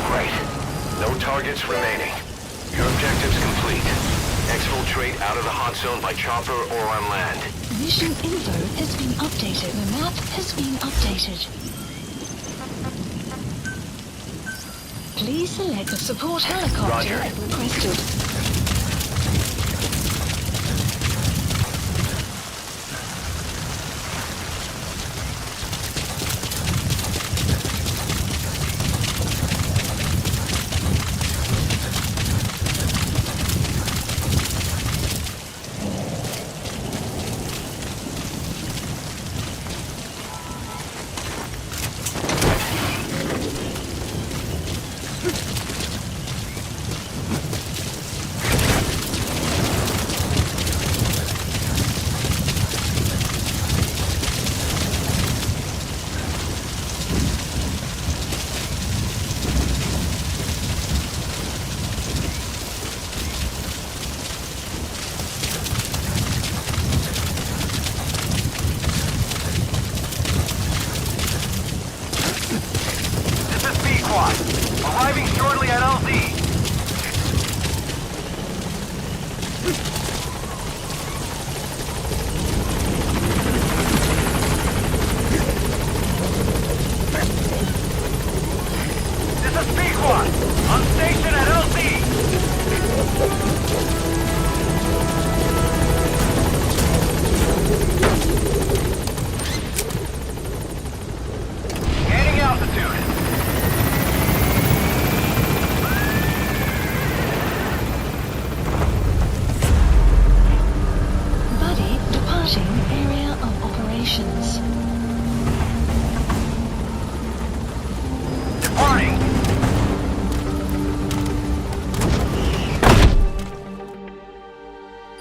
Great. No targets remaining. Your objective's complete. Exfiltrate out of the hot zone by chopper or on land. Mission info has been updated. The map has been updated. Please select the support helicopter Roger. requested. Arriving shortly at LZ. This is P-Quad. On station at LZ. Gaining altitude.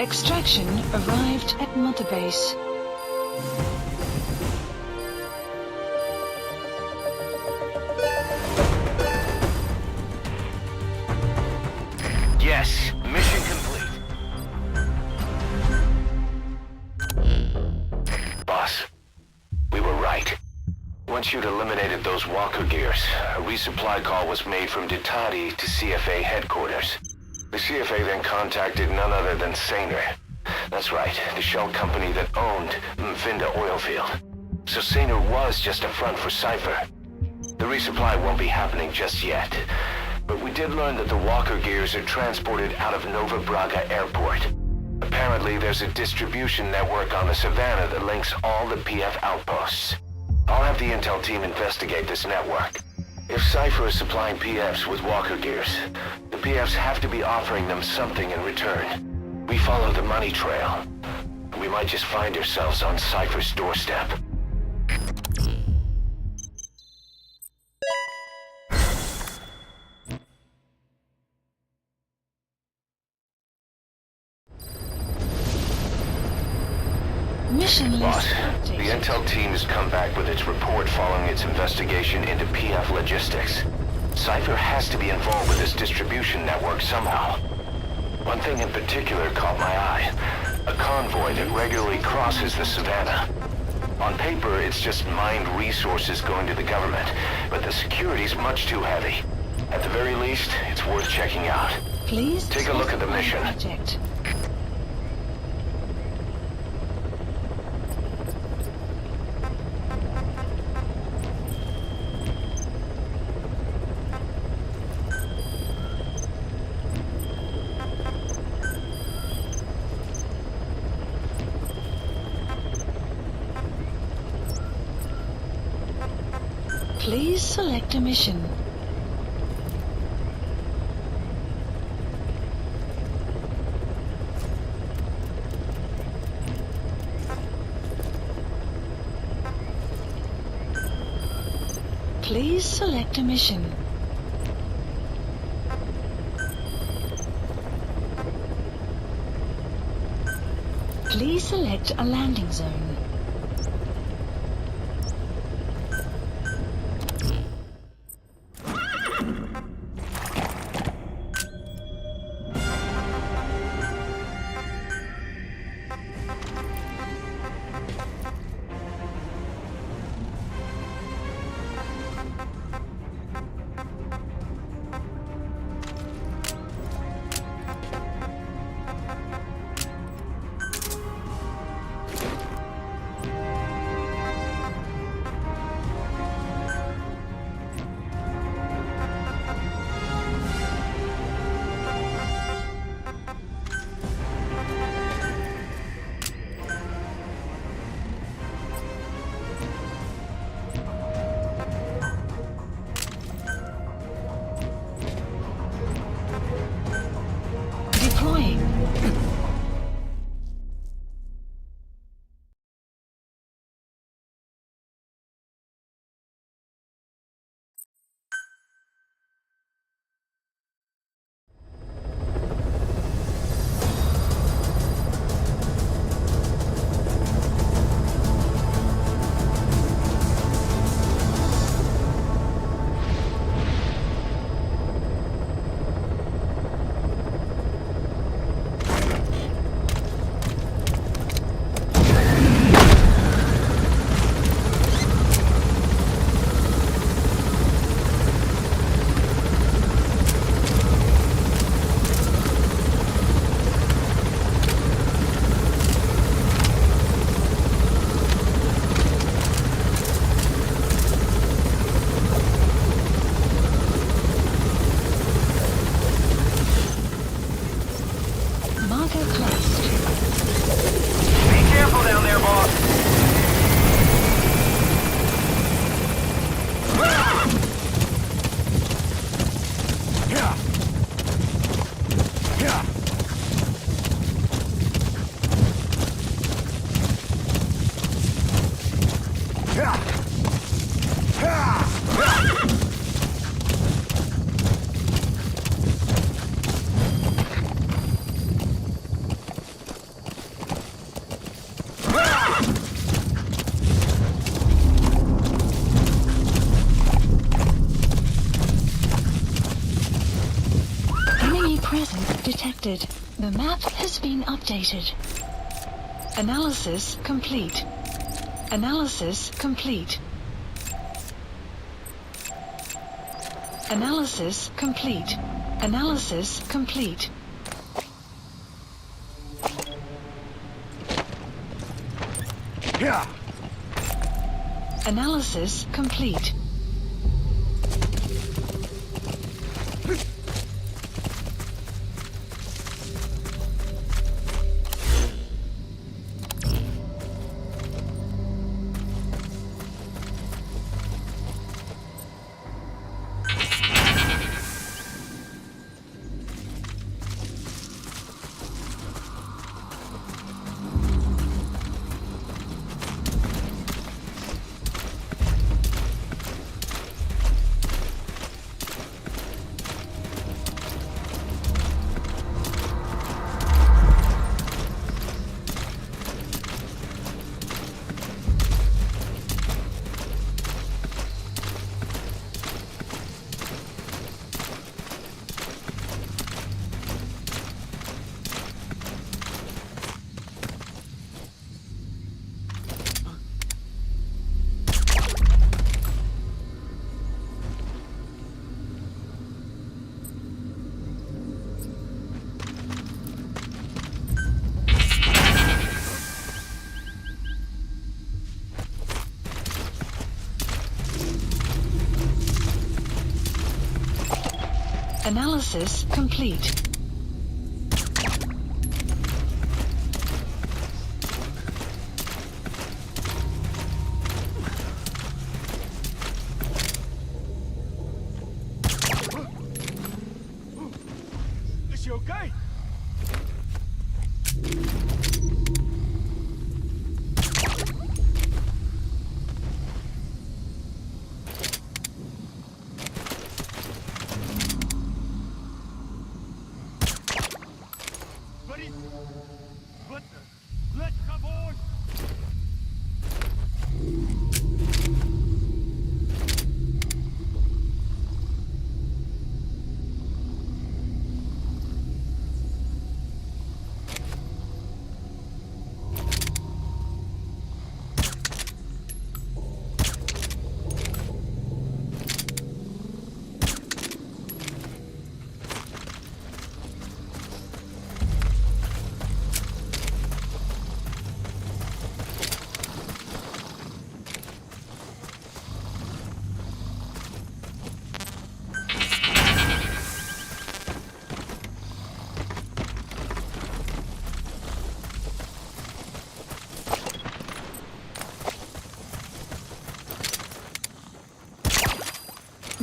Extraction arrived at Mother Base. Yes, mission complete. Boss, we were right. Once you'd eliminated those walker gears, a resupply call was made from Ditati to CFA headquarters. The CFA then contacted none other than Saner. That's right, the shell company that owned Mfinda Oilfield. So Saner was just a front for Cypher. The resupply won't be happening just yet. But we did learn that the walker gears are transported out of Nova Braga Airport. Apparently, there's a distribution network on the Savannah that links all the PF outposts. I'll have the intel team investigate this network. If Cypher is supplying PFs with walker gears, the PFs have to be offering them something in return. We follow the money trail. We might just find ourselves on Cypher's doorstep. Mission Boss, list the updated. intel team has come back with its report following its investigation into PF logistics. Cypher has to be involved with this distribution network somehow. One thing in particular caught my eye. A convoy that regularly crosses the Savannah. On paper, it's just mined resources going to the government, but the security's much too heavy. At the very least, it's worth checking out. Please Take a look at the mission. Project. Please select a mission. Please select a mission. Please select a landing zone. detected. The map has been updated. Analysis complete. Analysis complete. Analysis complete. Analysis complete. Yeah. Analysis complete. Analysis complete. Is je okay? Let's come on!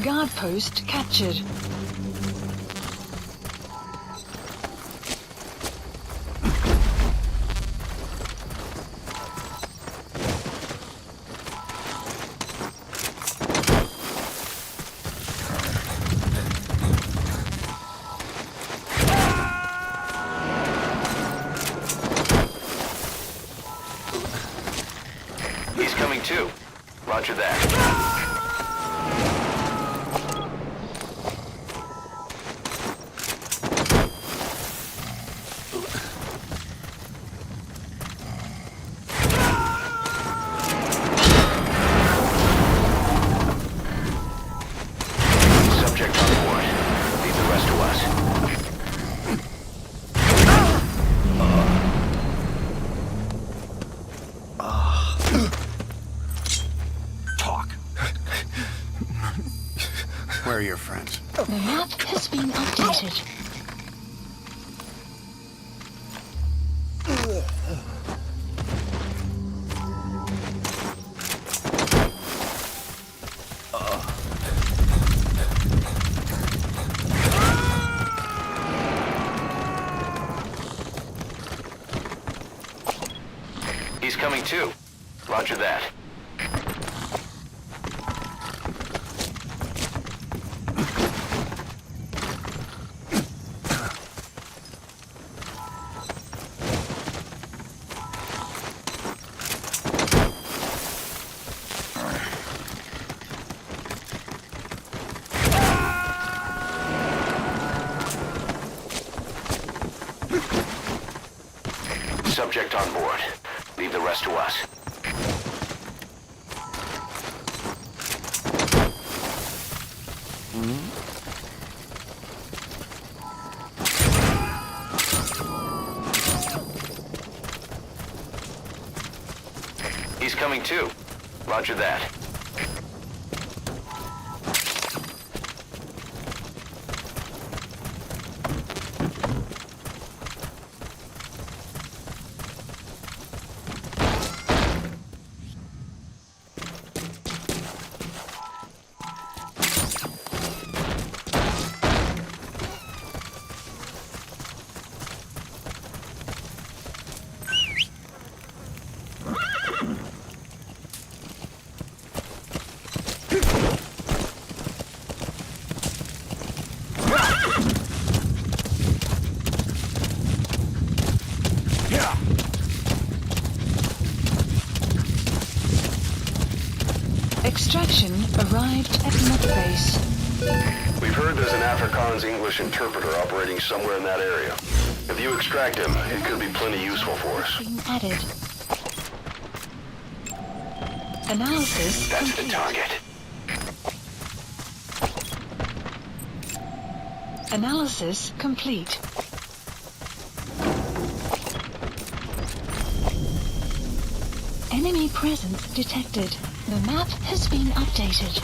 Guard post captured. He's coming too. Roger that. Subject on board. Leave the rest to us. Talk. Where are your friends? The map has been updated. He's coming too. Roger that. Subject on board. Leave the rest to us. He's coming too. Roger that. Extraction arrived at Mother Base. We've heard there's an Afrikaans English interpreter operating somewhere in that area. If you extract him, it could be plenty useful for us. Being added. Analysis That's complete. the target. Analysis complete. Enemy presence detected. The map has been updated.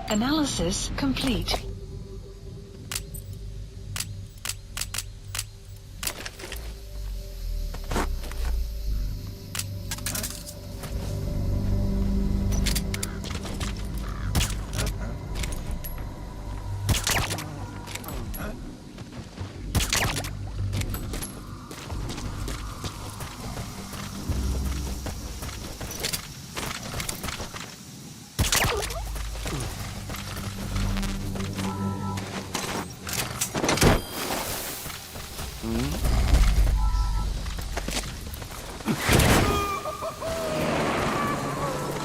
Analysis complete.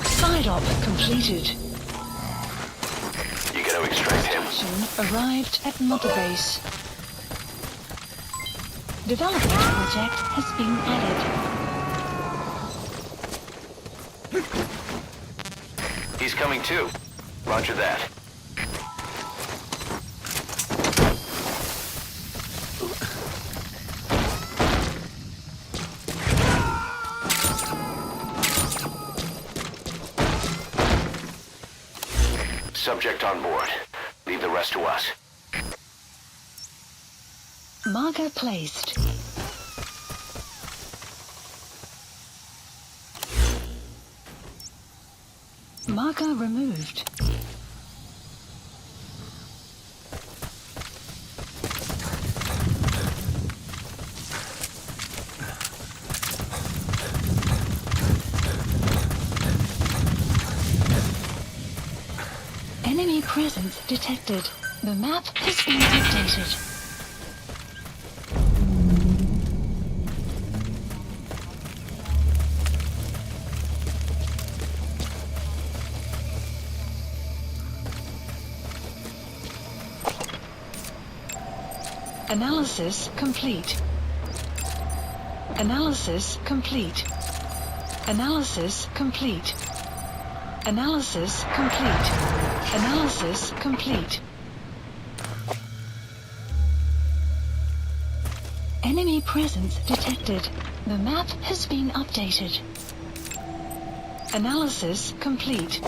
Side-op completed. You gotta extract him. Extraction arrived at Mother Base. Development project has been added. He's coming too. Roger that. Subject on board. Leave the rest to us. Marker placed. Marker removed. Enemy presence detected. The map has been updated. Analysis complete. Analysis complete. Analysis complete. Analysis complete. Analysis complete. Enemy presence detected. The map has been updated. Analysis complete.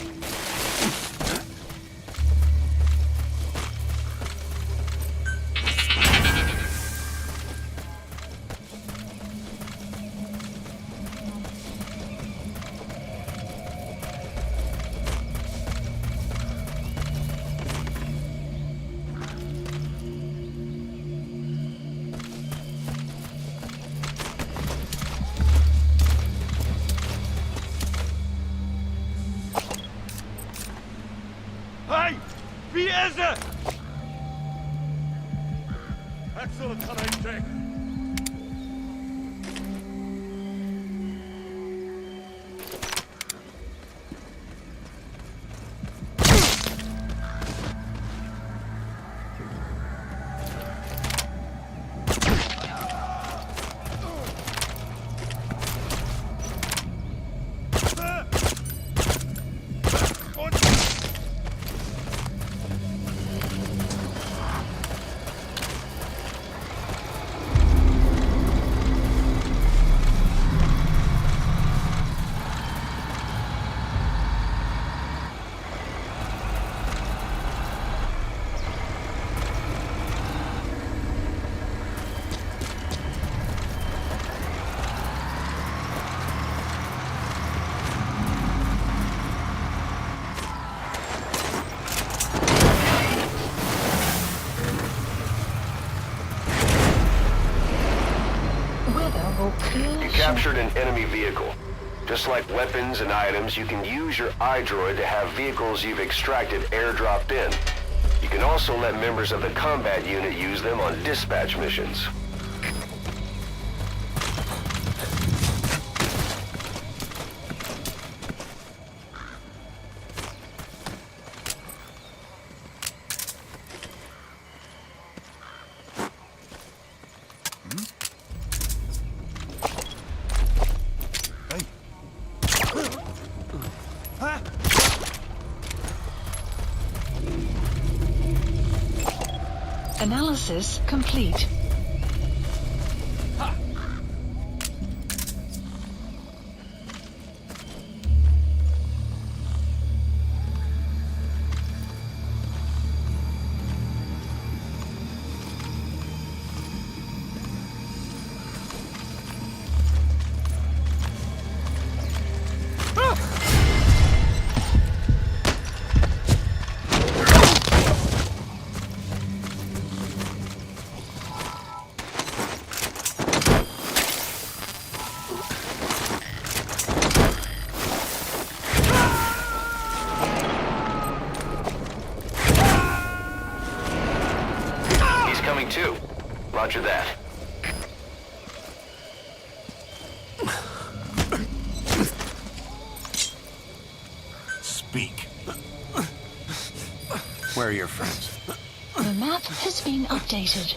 Wie is het? Excellent tonight, Jake. You captured an enemy vehicle. Just like weapons and items, you can use your iDroid to have vehicles you've extracted airdropped in. You can also let members of the combat unit use them on dispatch missions. Analysis complete. Too. Roger that. Speak. Where are your friends? The map has been updated.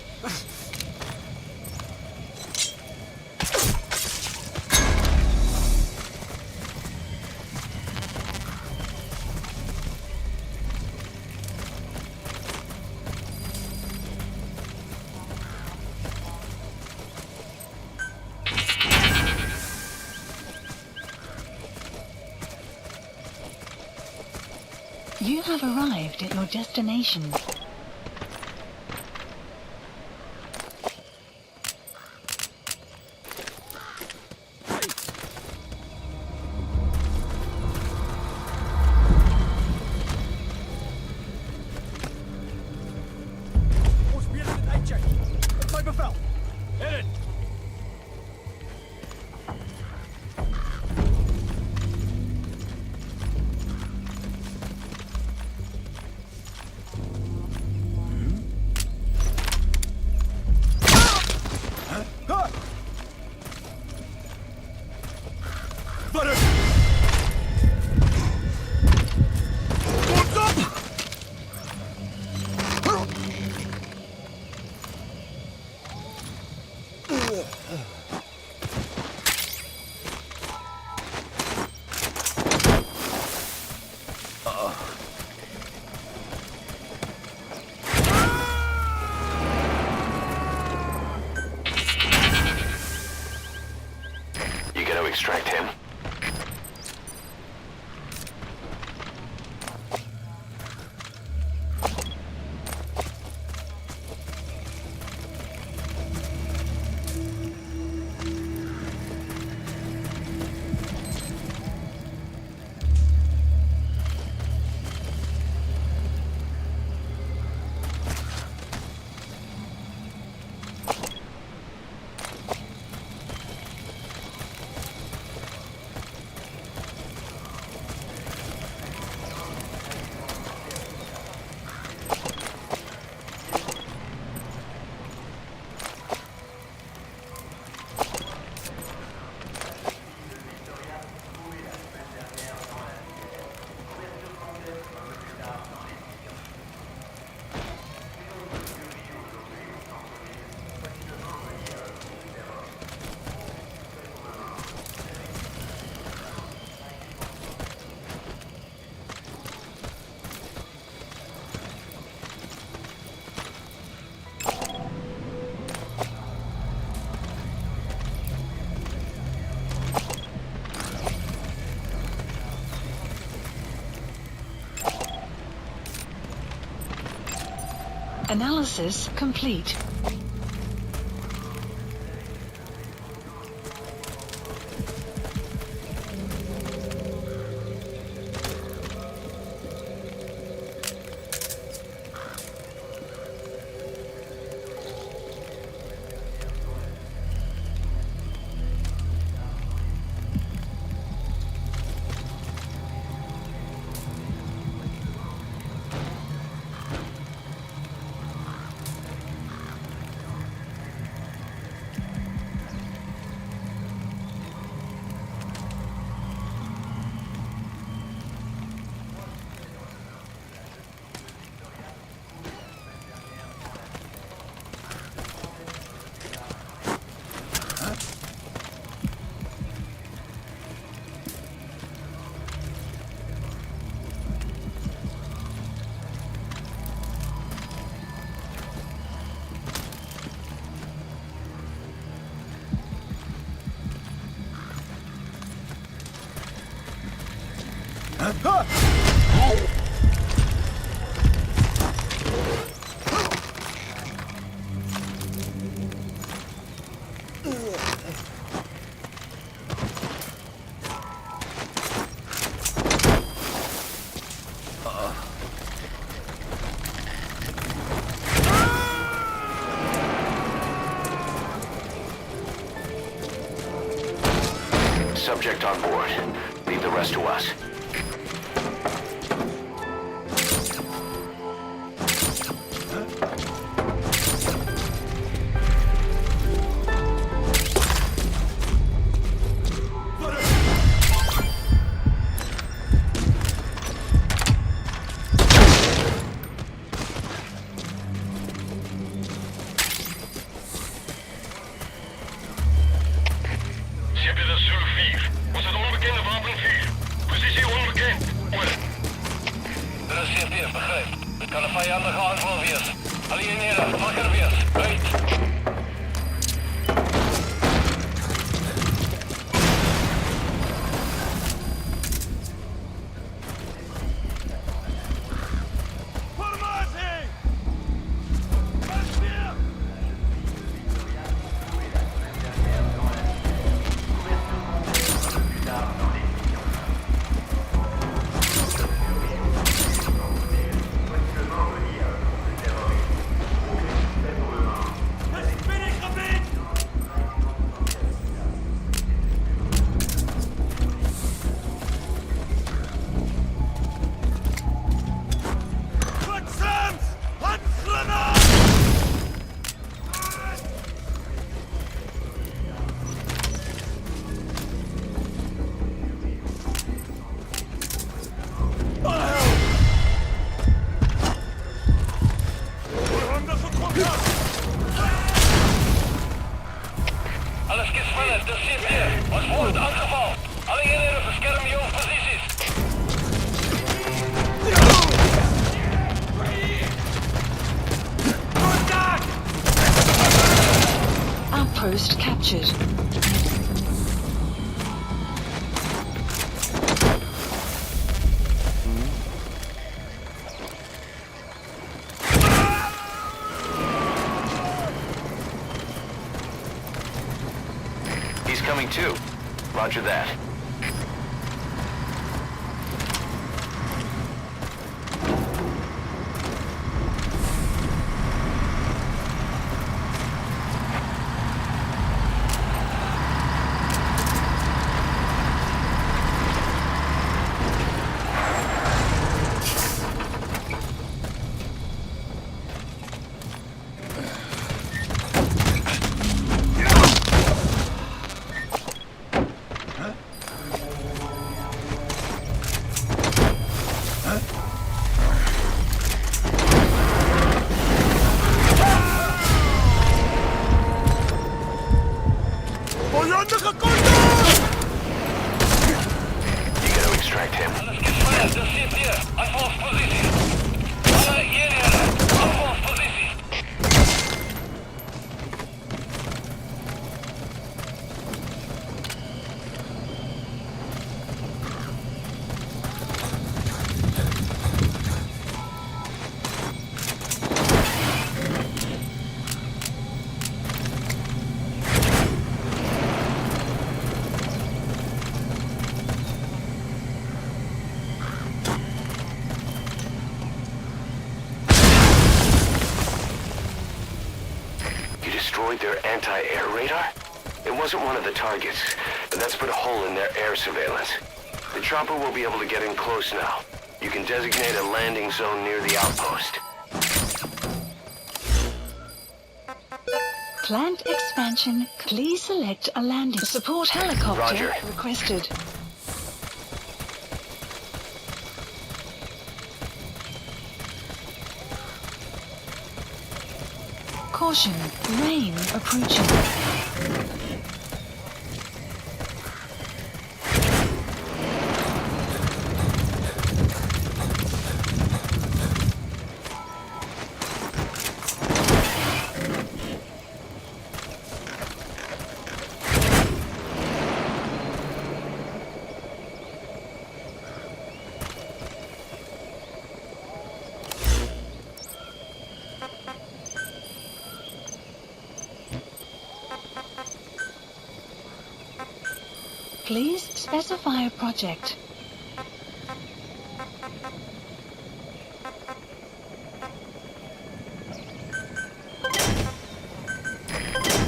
You have arrived at your destination. Ons weer dit uitcheck. Op my bevel. Hit it. Extract him. Analysis complete. Subject on board. Leave the rest to us. Outpost captured. He's coming too. Roger that. with their anti-air radar? It wasn't one of the targets, but that's put a hole in their air surveillance. The chopper will be able to get in close now. You can designate a landing zone near the outpost. Plant expansion. Please select a landing. Support helicopter Roger. requested. Caution, rain approaching. Please specify a project.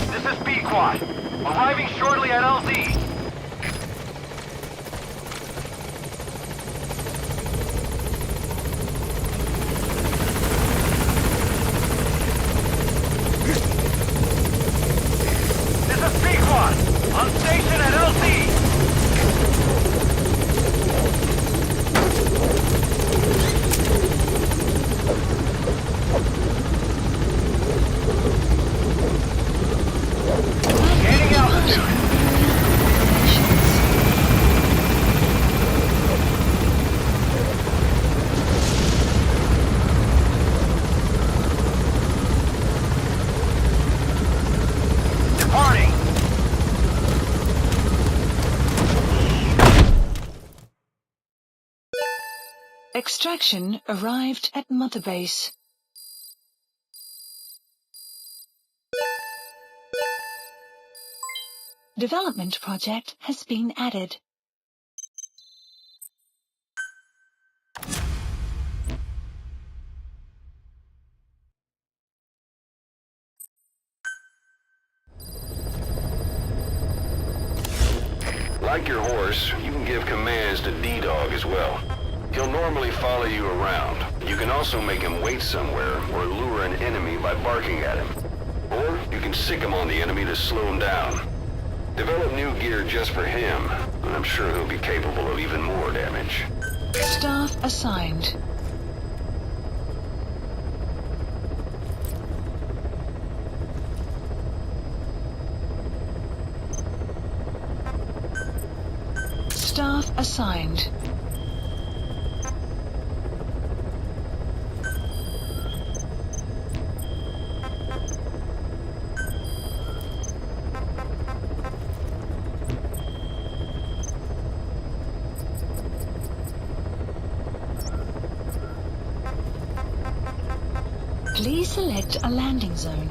This is B-Quad. Arriving shortly at LZ. This is B-Quad. On station at LZ. Gaining altitude. Departing. Extraction arrived at Mother Base. Development project has been added. Like your horse, you can give commands to D-Dog as well. He'll normally follow you around. You can also make him wait somewhere or lure an enemy by barking at him. Or you can sick him on the enemy to slow him down. Develop new gear just for him, and I'm sure he'll be capable of even more damage. Staff assigned. Staff assigned. Please select a landing zone.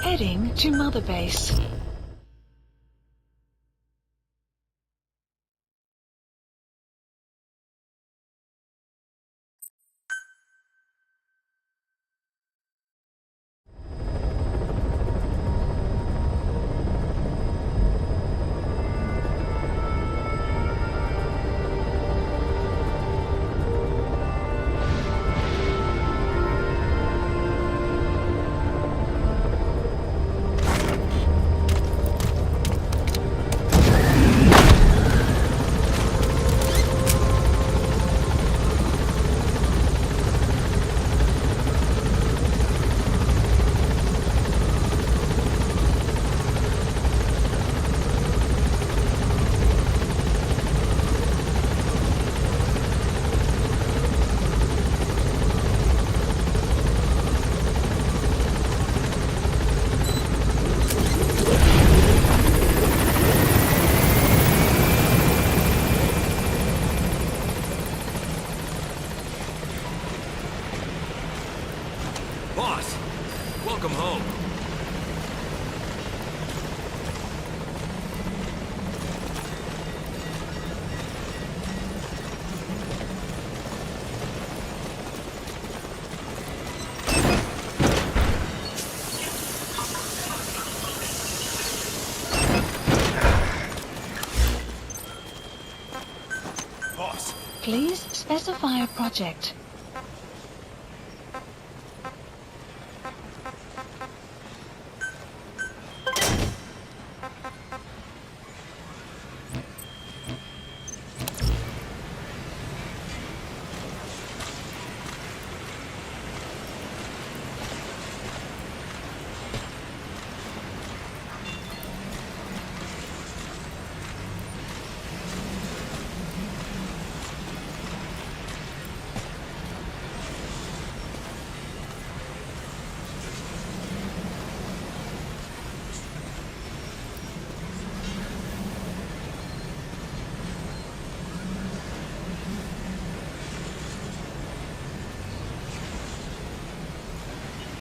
Heading to Mother Base. Please specify a project.